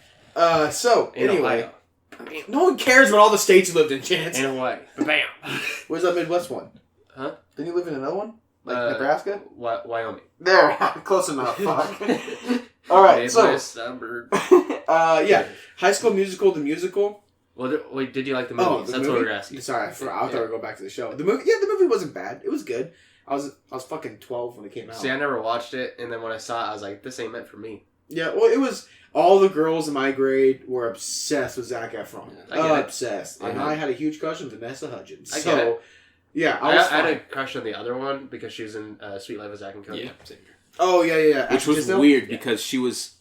So, In anyway. Ohio. No one cares about all the states you lived in, Chance. In Hawaii. Bam! Where's that Midwest one? Huh? Didn't you live in another one? Like Nebraska? Wyoming. There. Close enough. Fuck. All right, so... Suburb. yeah. High School Musical, the musical. Well, wait, did you like the movies? That's what we were asking. Sorry, I thought we were going back to the show. The movie wasn't bad. It was good. I was fucking 12 when it came out. See, I never watched it, and then when I saw it, I was like, this ain't meant for me. Yeah, well, it was... All the girls in my grade were obsessed with Zac Efron. Obsessed. And I had a huge crush on Vanessa Hudgens. I get it. Yeah, I had a crush on the other one because she was in Sweet Life of Zack and Cody. Yeah, same here. Oh, yeah. Which was weird because she was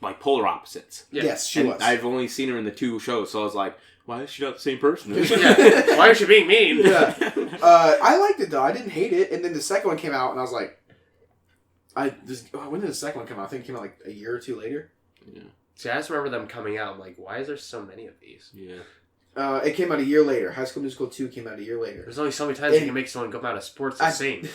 like polar opposites. Yeah. Yes, she was. I've only seen her in the 2 shows, so I was like, why is she not the same person? Yeah. Why is she being mean? Yeah. I liked it, though. I didn't hate it. And then the second one came out, and I was like... when did the second one come out? I think it came out like a year or 2 later. Yeah. See, I just remember them coming out. I'm like, why is there so many of these? Yeah. It came out a year later. High School Musical 2 came out a year later. There's only so many times you can make someone come out of sports the same.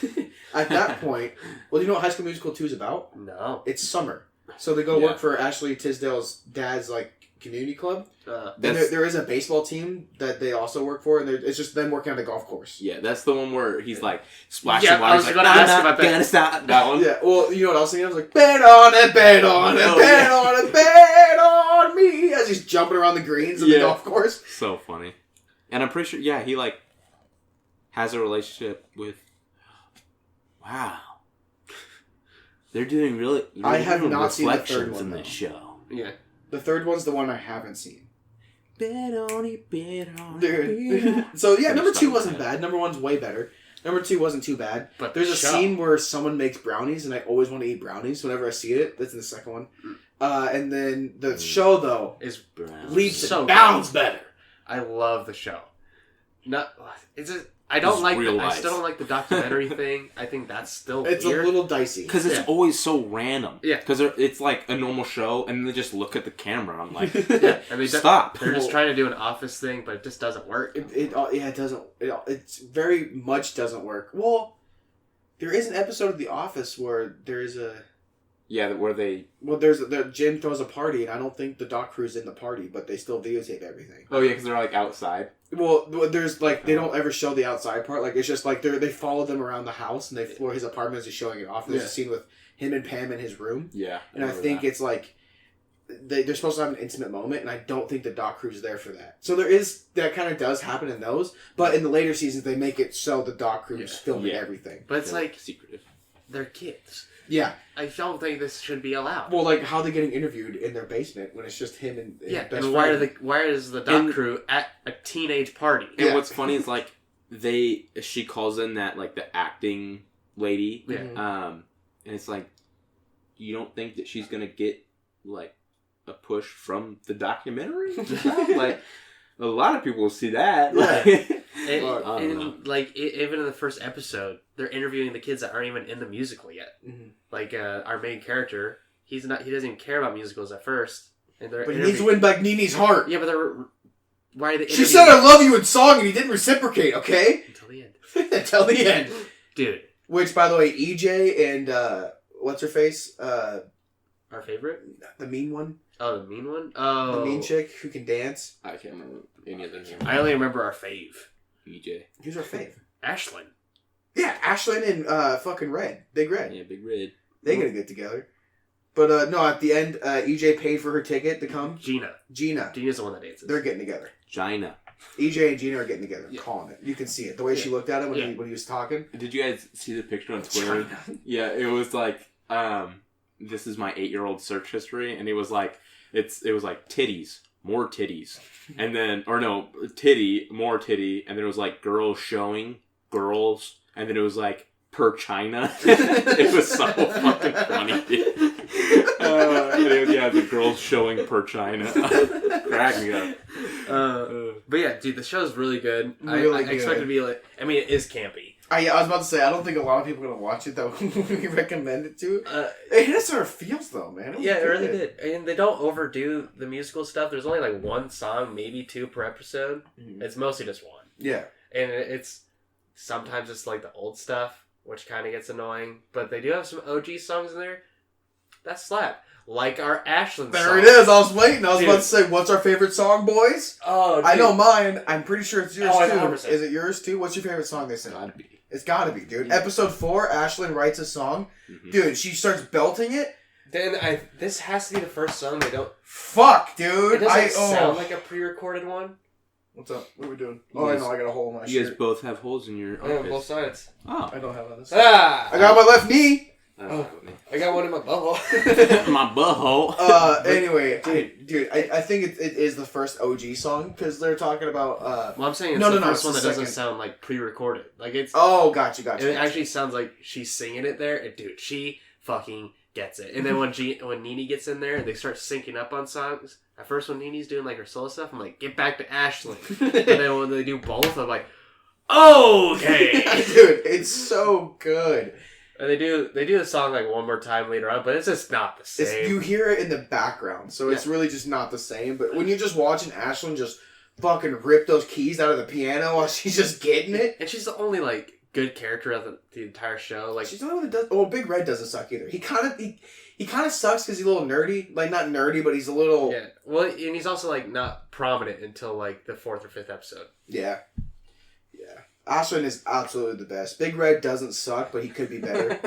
At that point... Well, do you know what High School Musical 2 is about? No. It's summer. So they go work for Ashley Tisdale's dad's, like, community club. There is a baseball team that they also work for, and it's just them working on the golf course. Yeah, that's the one where he's like splashing water. I was going to ask about that. Stop. That one. Yeah, well, you know what I was thinking? I was like, bet on it, bet on it, bet on it, bet on me, as he's jumping around the greens of the golf course. So funny. And I'm pretty sure, he like has a relationship with... Wow. They're doing really I have not seen the third one in this show. Yeah. The third one's the one I haven't seen. Bet on it, bet on it. Dude. So, yeah, number 2 wasn't bad. Number 1's way better. Number 2 wasn't too bad. But there's a scene where someone makes brownies, and I always want to eat brownies whenever I see it. That's in the second one. And then the show, though, is leaps and bounds better. I love the show. I still don't like the documentary thing. I think that's still It's weird. a little dicey. Because it's always so random. Yeah. Because it's like a normal show, and they just look at the camera, and I'm like, and stop. They're just trying to do an office thing, but it just doesn't work. It doesn't. It very much doesn't work. Well, there is an episode of The Office where there is a... Yeah, where they... Well, the Jin throws a party, and I don't think the dock crew's in the party, but they still videotape everything. Oh, yeah, because they're, like, outside. Well, there's, like, they don't ever show the outside part. Like, it's just, like, they follow them around the house, and they floor his apartment as he's showing it off. There's a scene with him and Pam in his room. Yeah. And I think it's, like, they're supposed to have an intimate moment, and I don't think the dock crew's there for that. So that kind of does happen in those, but in the later seasons, they make it so the dock crew's filming everything. But it's, like, secretive. They're kids. Yeah. I don't think this should be allowed. Well, like, how are they getting interviewed in their basement when it's just him and best and friend? why is the dock crew at a teenage party? And what's funny is, like, she calls in that, like, the acting lady. Yeah. And it's like, you don't think that she's gonna get, like, a push from the documentary? Like, a lot of people will see that. Like, even in the first episode, they're interviewing the kids that aren't even in the musical yet. Mm-hmm. Like, our main character, he doesn't even care about musicals at first. But he needs to win back Nini's heart. Yeah, but why are they She said I love you in song and he didn't reciprocate, okay? Until the end. Until the end. Dude. Which, by the way, EJ and, what's her face? Our favorite? The mean one. Oh, the mean one? Oh. The mean chick who can dance. I can't remember any other name. I only remember our fave. EJ. Who's our fave? Ashlyn. Yeah, Ashlyn and fucking Red. Big Red. Yeah, Big Red. They gotta get together. But no, at the end, EJ paid for her ticket to come. Gina's the one that dances. They're getting together. Gina. EJ and Gina are getting together. I'm calling it. You can see it. The way she looked at him when he was talking. Did you guys see the picture on Twitter? Yeah, it was like, this is my 8-year-old search history, and it was like, it was like titties, more titties, and then, or no, titty, more titty, and then it was like girls showing, girls, and then it was like, per China. It was so fucking funny. The girls showing per China. Crack me up. But yeah, dude, the show's really good. Really I expect it to be like, I mean, it is campy. I was about to say, I don't think a lot of people are going to watch it, though. We recommend it to. It hit us in our feels, though, man. Yeah, it really did. And they don't overdo the musical stuff. There's only like one song, maybe 2 per episode. Mm-hmm. It's mostly just one. Yeah. And it's sometimes it's like the old stuff, which kind of gets annoying. But they do have some OG songs in there that slap. Like our Ashlyn there song. It is. I was waiting. I was about to say, what's our favorite song, boys? Oh, dude. I know mine. I'm pretty sure it's yours, too. 100%. Is it yours, too? What's your favorite song they sing? Gotta be. It's gotta be, dude. Yeah. Episode 4, Ashlyn writes a song. Mm-hmm. Dude, she starts belting it. Then this has to be the first song they don't... Fuck, dude. It doesn't sound like a pre-recorded one. What's up? What are we doing? I know. I got a hole in my shirt. You guys both have holes in your armpits. I have both sides. Oh. I don't have on this side. I got my left knee. I got one in my butthole. My butthole. Anyway, dude, I think it is the first OG song because they're talking about. Well, I'm saying it's the first one that doesn't sound like pre-recorded. Like it's. Oh, gotcha. It actually sounds like she's singing it there. And dude, she fucking gets it. And then when Nene gets in there and they start syncing up on songs. At first, when Nene's doing like her solo stuff, I'm like, get back to Ashlyn. And then when they do both, I'm like, okay, dude, it's so good. And they do the song like one more time later on, but it's just not the same. You hear it in the background, so it's really just not the same. But when you're just watching Ashlyn just fucking rip those keys out of the piano while she's just getting it, and she's the only like good character of the entire show. Like she's the only one that does. Oh, Big Red doesn't suck either. He kind of sucks because he's a little nerdy. Like not nerdy, but he's a little. Yeah. Well, and he's also like not prominent until like the 4th or 5th episode. Yeah. Ashlyn is absolutely the best. Big Red doesn't suck, but he could be better.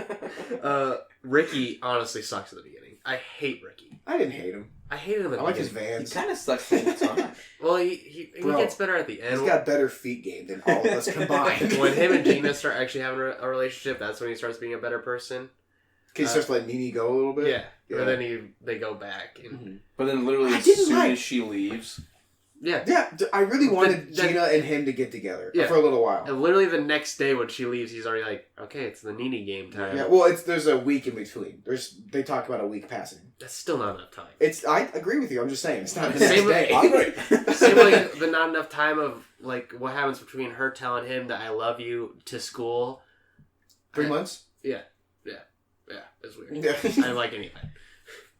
Ricky honestly sucks at the beginning. I hate Ricky. I didn't hate him. I hated him at the beginning. I like his Vans. He kind of sucks all the time. Well, he gets better at the end. He's got better feet game than all of us combined. When him and Gina start actually having a relationship, that's when he starts being a better person. He starts letting Nene go a little bit? Yeah. But then they go back. And... But then literally as soon as she leaves... Yeah, I really wanted Gina and him to get together for a little while. And literally the next day when she leaves, he's already like, okay, it's the Nene game time. Yeah, well, there's a week in between. They talk about a week passing. That's still not enough time. I agree with you. I'm just saying it's not the next day. I agree. Same like the not enough time of like what happens between her telling him that I love you to school. 3 months. Yeah, it's weird. Yeah. I didn't like any of that.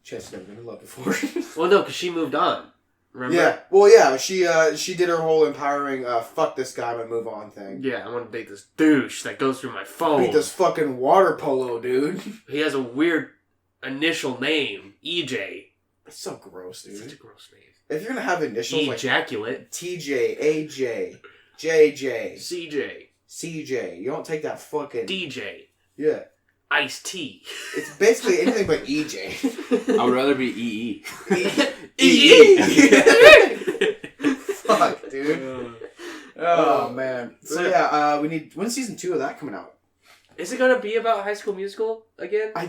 Chad's never been in love before. Well, no, because she moved on. Remember? Yeah. Well, yeah. She did her whole empowering fuck this guy but move on thing. Yeah, I want to date this douche that goes through my phone. Beat this fucking water polo, dude. He has a weird initial name, EJ. It's so gross, dude. It's such a gross name. If you're gonna have initials Ejaculate. like TJ, AJ, JJ, CJ, CJ, you don't take that fucking DJ. Yeah. Ice-T. It's basically anything but EJ. I would rather be EE. Fuck, dude. Oh man. So yeah, we need. When's season 2 of that coming out? Is it gonna be about High School Musical again? I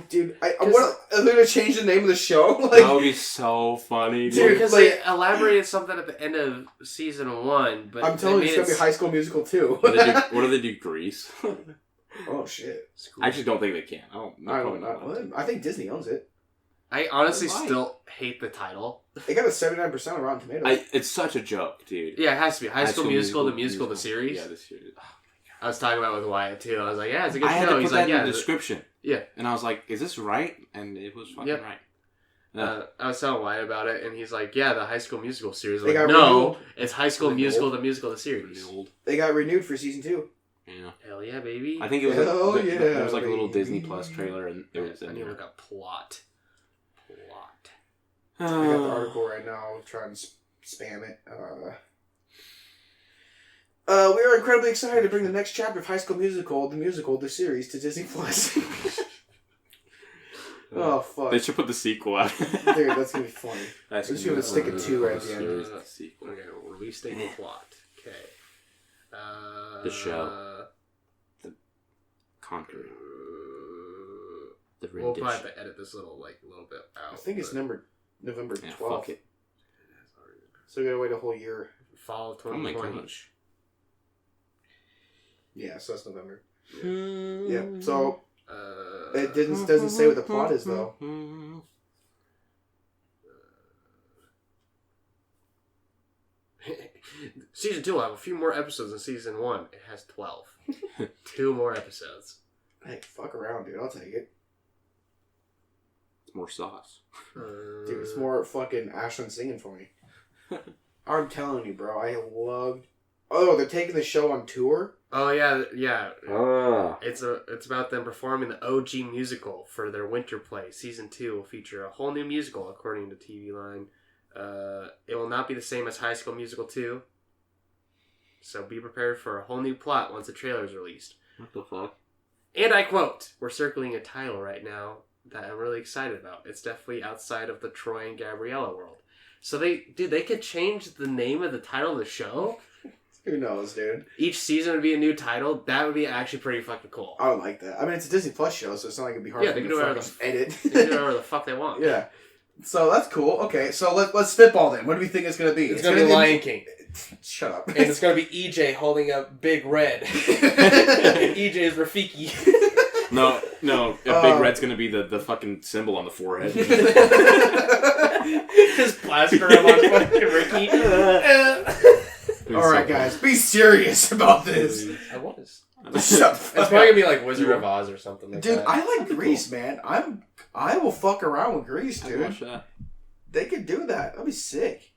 want to literally change the name of the show. Like, that would be so funny, dude. Because like, they elaborated something at the end of season 1, but I'm telling you, it's gonna be High School Musical 2. What do they do? Grease? Oh shit! I actually don't think they can. I think Disney owns it. I honestly still hate the title. It got a 79% on Rotten Tomatoes. It's such a joke, dude. Yeah, it has to be High School Musical, the musical, the series. Yeah, the series. Oh, I was talking about it with Wyatt too. I was like, "Yeah, it's a good I show." had to He's put like, that in "Yeah." the description. Yeah, and I was like, "Is this right?" And it was fucking right. I was telling Wyatt about it, and he's like, "Yeah, the High School Musical series." They like, no, it's High School Musical, the musical, the series. They got renewed for season 2. Yeah. Hell yeah, baby. I think it was. There was like a little Disney Plus trailer, and it was. I need to look up plot. I got the article right now. I'll try and spam it. We are incredibly excited to bring the next chapter of High School Musical, the series, to Disney Plus. Oh fuck! They should put the sequel out. Dude, that's gonna be funny. They're just gonna stick a 2 right at the end. Okay, release date and plot. Okay. The show. The Conqueror. The rendition. We'll probably have to edit this little bit out. I think it's November 12th. Yeah, fuck it. So we gotta wait a whole year. Fall of 2020. Oh my gosh. Yeah, so that's November. Yeah. So it doesn't say what the plot is though. Season 2 will have a few more episodes than season 1. It has 12. 2 more episodes. Hey, fuck around, dude. I'll take it. It's more sauce. Dude, it's more fucking Ashlyn singing for me. I'm telling you, bro. I loved... Oh, they're taking the show on tour? Oh, yeah. It's about them performing the OG musical for their winter play. Season 2 will feature a whole new musical, according to TV Line. It will not be the same as High School Musical 2. So be prepared for a whole new plot once the trailer is released. What the fuck? And I quote, "We're circling a title right now that I'm really excited about. It's definitely outside of the Troy and Gabriella world." So they could change the name of the title of the show. Who knows, dude? Each season would be a new title. That would be actually pretty fucking cool. I would like that. I mean, it's a Disney Plus show, so it's not like it'd be hard for them to fucking edit. They can do whatever the fuck they want. Yeah. So that's cool. Okay, so let's spitball then. What do we think it's gonna be? It's gonna be Lion King. Shut up. And it's gonna be EJ holding up Big Red. EJ is Rafiki. No. Big Red's gonna be the fucking symbol on the forehead. Just plaster him on fucking Ricky. Alright, guys, be serious about this. I was. Shut the fuck It's probably gonna be like Wizard of Oz or something like dude, that. I like Grease, man. I will fuck around with Grease, dude. Watch that. They could do that. That'd be sick.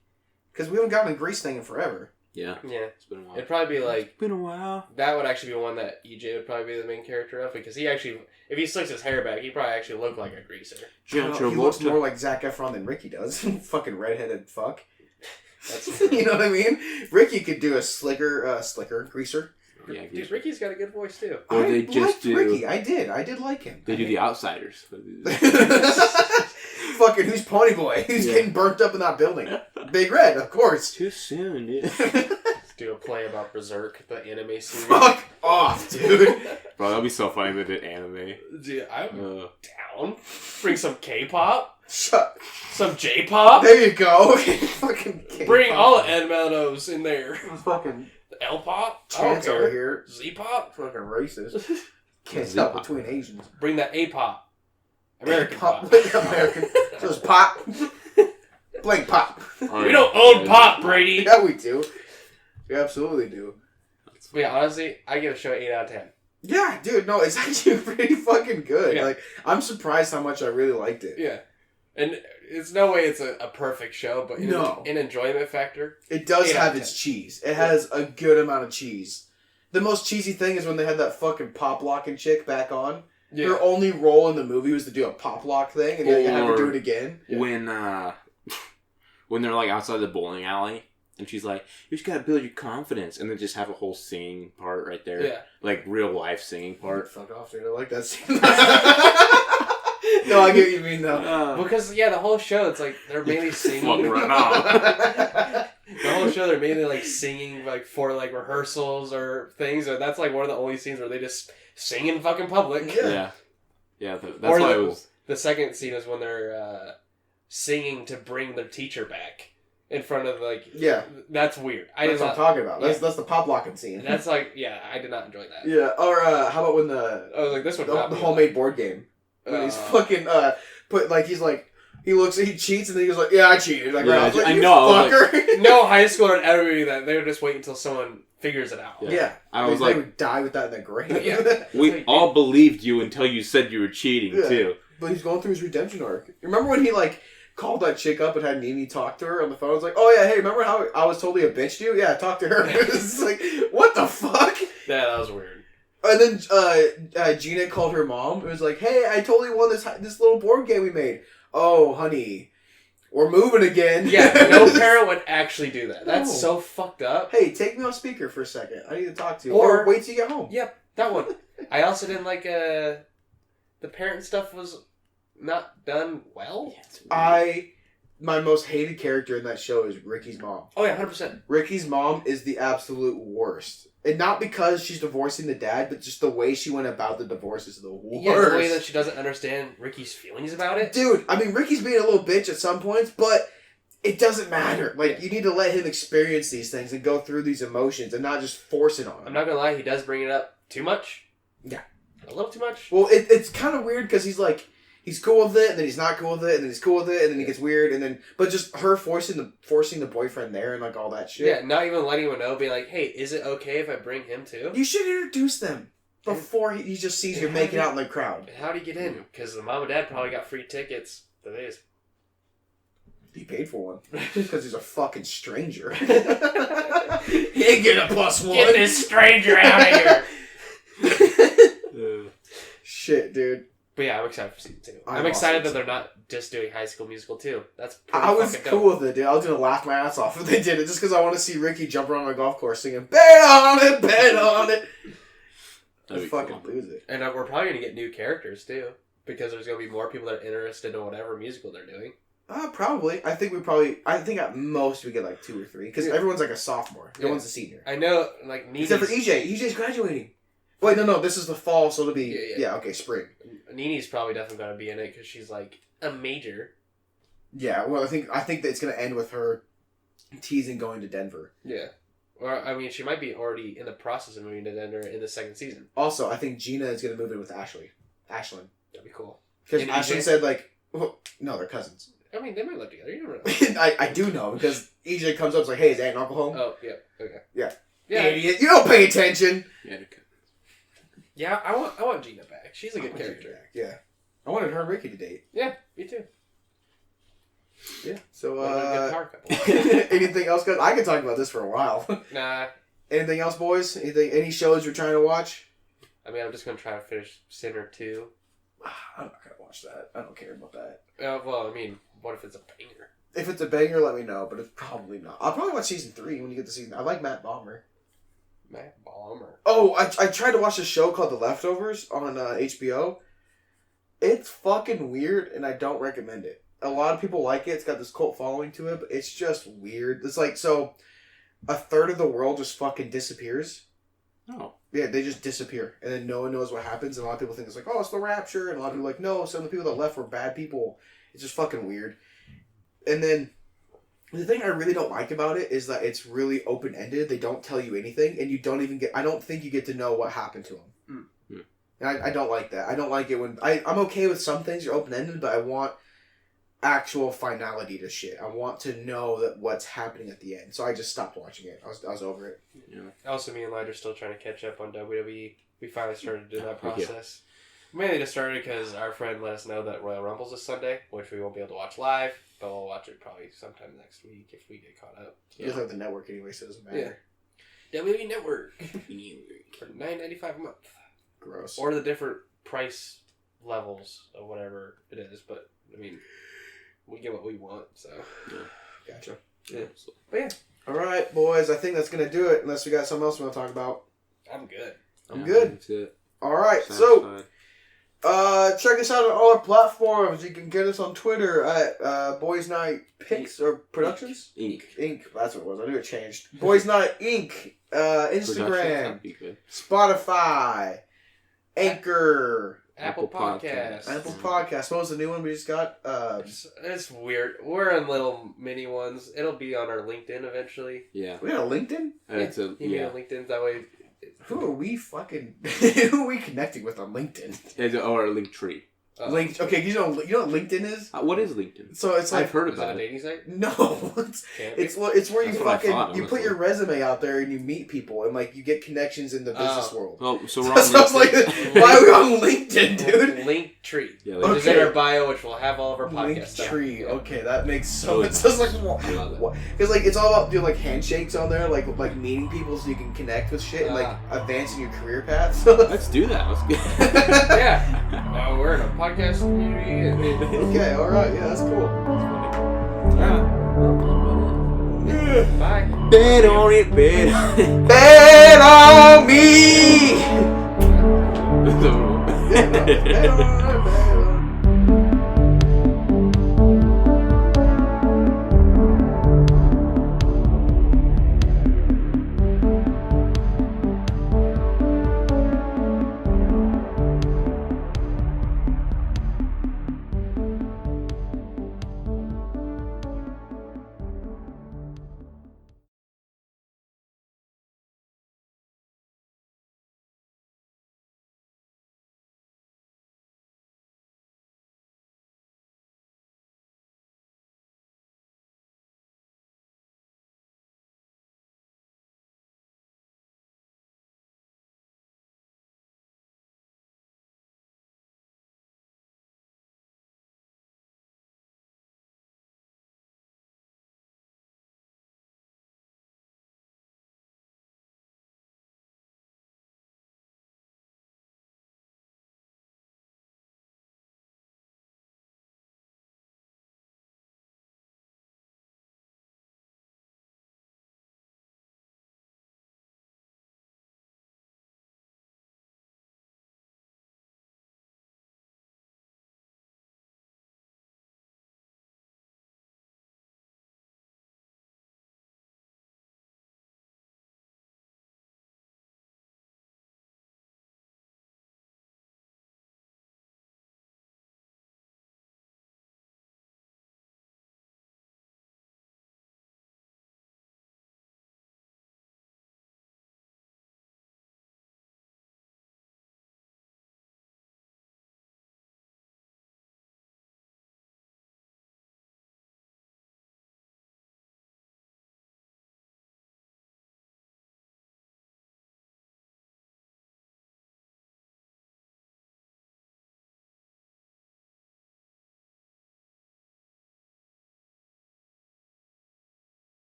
Because we haven't gotten a Grease thing in forever. Yeah. It's been a while. It'd probably be like... It's been a while. That would actually be one that EJ would probably be the main character of, because he actually... If he slicks his hair back, he'd probably actually look like a greaser. He looks more like Zac Efron than Ricky does. Fucking redheaded fuck. That's you know what I mean? Ricky could do a slicker greaser. Yeah, dude, Ricky's got a good voice too. Or they just do Ricky. I did like him. They do The Outsiders. Fucking who's Pony Boy? Who's getting burnt up in that building? Big Red, of course. Too soon, dude. Let's do a play about Berserk, the anime series. Fuck off, dude. Bro, that'd be so funny if they did anime. Dude, I'm down. Bring some K-pop. Some J-pop. There you go. Fucking K-pop. Bring all the Edmodos in there. Fucking L-pop. Chance over here. Z-pop. Fucking racist. Can't stop between Asians. Bring that A-pop. American pop. American. So it's pop. Blank pop. We don't own pop, Brady. Yeah, we do. We absolutely do. But yeah, honestly, I give a show 8 out of 10. Yeah, dude, no, it's actually pretty fucking good. Yeah. Like, I'm surprised how much I really liked it. Yeah. And it's no way it's a perfect show, but in enjoyment factor, it does have its cheese. It has a good amount of cheese. The most cheesy thing is when they had that fucking pop locking chick back on, Her only role in the movie was to do a pop lock thing, and then you have to do it again. When they're like outside the bowling alley, and she's like, "You just gotta build your confidence," and then just have a whole singing part right there. Yeah, like real life singing part. Fuck off, dude! I like that scene. No, I get what you mean though. Because the whole show, it's like they're mainly singing. Fuck right now. The whole show, they're mainly like singing like for like rehearsals or things. Or that's like one of the only scenes where they just sing in fucking public. Yeah. That's why it was. The second scene is when they're singing to bring their teacher back in front of like. Yeah. That's weird. That's what I'm talking about. That's the pop locking scene. That's like I did not enjoy that. Yeah. Or how about when the I was like this one the homemade board game. When he's fucking he cheats and then he was like, yeah, I cheated. Like, yeah, I know. Like, no high schooler would ever do that. They would just wait until someone figures it out. Yeah. I was like, they would die with that in the grave. Yeah. We all believed you until you said you were cheating too. But he's going through his redemption arc. Remember when he like called that chick up and had Nini talk to her on the phone? I was like, oh yeah, hey, remember how I was totally a bitch to you? Yeah, talk to her. It's like, what the fuck? Yeah, that was weird. And then Gina called her mom. It was like, hey, I totally won this little board game we made. Oh, honey, we're moving again. Yeah, no parent would actually do that. That's so fucked up. Hey, take me off speaker for a second. I need to talk to you. Or wait till you get home. Yep, that one. I also didn't like the parent stuff was not done well. My most hated character in that show is Ricky's mom. Oh yeah, 100%. Ricky's mom is the absolute worst. And not because she's divorcing the dad, but just the way she went about the divorce is the worst. Yeah, the way that she doesn't understand Ricky's feelings about it. Dude, I mean, Ricky's being a little bitch at some points, but it doesn't matter. Like, you need to let him experience these things and go through these emotions and not just force it on him. I'm not gonna lie, he does bring it up too much. Yeah. A little too much. Well, it's kind of weird because he's like, he's cool with it, and then he's not cool with it, and then he's cool with it, and then he gets weird, and then... But just her forcing the boyfriend there and, like, all that shit. Yeah, not even letting him know, be like, hey, is it okay if I bring him too? You should introduce them before he just sees you making out in the crowd. How'd he get in? Because the mom and dad probably got free tickets. He paid for one. Because he's a fucking stranger. He ain't getting a +1. Get this stranger out of here! Shit, dude. But yeah, I'm excited for season 2. I'm excited that they're not just doing High School Musical 2. That's pretty I was cool with it, dude. I was gonna laugh my ass off if they did it, just because I want to see Ricky jump around on a golf course singing "Bet on it, bet on it." I'd fucking lose it. And we're probably gonna get new characters too, because there's gonna be more people that are interested in whatever musical they're doing. Probably. I think at most we get like 2 or 3, because everyone's like a sophomore. No one's a senior. I know, like Nini's... Except for EJ. EJ's graduating. Wait, no, this is the fall, so it'll be... Yeah, okay, spring. Nini's probably definitely going to be in it, because she's, like, a major. Yeah, well, I think that it's going to end with her teasing going to Denver. Yeah. Or, I mean, she might be already in the process of moving to Denver in the second season. Also, I think Gina is going to move in with Ashlyn. That'd be cool. Because Ashlyn said, like... Well, no, they're cousins. I mean, they might live together. You never know. I do know, because EJ comes up and is like, hey, is Aunt and Uncle home? Oh, yeah. Okay. Yeah. Idiot. You don't pay attention. Yeah, yeah, I want Gina back. She's a good character. Yeah. I wanted her and Ricky to date. Yeah, me too. Yeah. So, anything else, guys? I could talk about this for a while. Nah. Anything else, boys? Any shows you're trying to watch? I mean, I'm just going to try to finish Sinner 2. I'm not going to watch that. I don't care about that. Well, I mean, what if it's a banger? If it's a banger, let me know, but it's probably not. I'll probably watch season 3 when you get to season... I like Matt Bomber. Oh, I tried to watch a show called The Leftovers on HBO. It's fucking weird, and I don't recommend it. A lot of people like it. It's got this cult following to it, but it's just weird. It's like, so, a third of the world just fucking disappears. Oh. Yeah, they just disappear, and then no one knows what happens, and a lot of people think it's like, oh, it's the rapture, and a lot of people are like, no, some of the people that left were bad people. It's just fucking weird. And then... The thing I really don't like about it is that it's really open-ended. They don't tell you anything, and you don't even get... I don't think you get to know what happened to them. Mm. And I don't like that. I don't like it when... I'm okay with some things are open-ended, but I want actual finality to shit. I want to know that what's happening at the end. So I just stopped watching it. I was over it. Yeah. Also, me and Light are still trying to catch up on WWE. We finally started doing that process. Yeah. Mainly just started because our friend let us know that Royal Rumble's this Sunday, which we won't be able to watch live. But we'll watch it probably sometime next week if we get caught up. You guys have the network anyway, so it doesn't matter. Yeah. WWE Network. For $9.95 a month. Gross. Or the different price levels of whatever it is, but I mean, we get what we want, so. Yeah. Gotcha. Yeah. But yeah. All right, boys. I think that's gonna do it. Unless we got something else we want to talk about. I'm good. I'm good. That's it. All right. Satisfied. So, check us out on all our platforms. You can get us on Twitter at Boys Night Pics or Productions. Inc. That's what it was. I knew it changed. Boys Night Inc. Instagram, That'd be good. Spotify, Anchor, Apple Podcasts. Apple Podcasts. What was the new one we just got? It's weird. We're in little mini ones. It'll be on our LinkedIn eventually. Yeah. We got a LinkedIn? It's a, You mean a LinkedIn? That way. Who are we who are we connecting with on LinkedIn? Or a link tree. Linked. Okay, you know what LinkedIn is? What is LinkedIn? So it's like I've heard Is that about a it. dating site? no, it's where you That's what I thought, you put your resume out there and you meet people and like you get connections in the business world. Well, so we're So on I was like, LinkedIn. why are we on LinkedIn, dude? Link tree. Yeah, Which is in Okay. our bio, which will have all of our podcast stuff. Linktree. Yeah. Okay, that makes so Really much sense. Like, I love it. what? Because like it's all about doing like handshakes on there, like meeting people so you can connect with shit and like advancing your career path. Let's do that. Let's go. Yeah. We're in a podcast community. Okay, all right, yeah, that's cool. Bye. Bet on it, bet on it. Bet on me. Bet on it. Bet on it.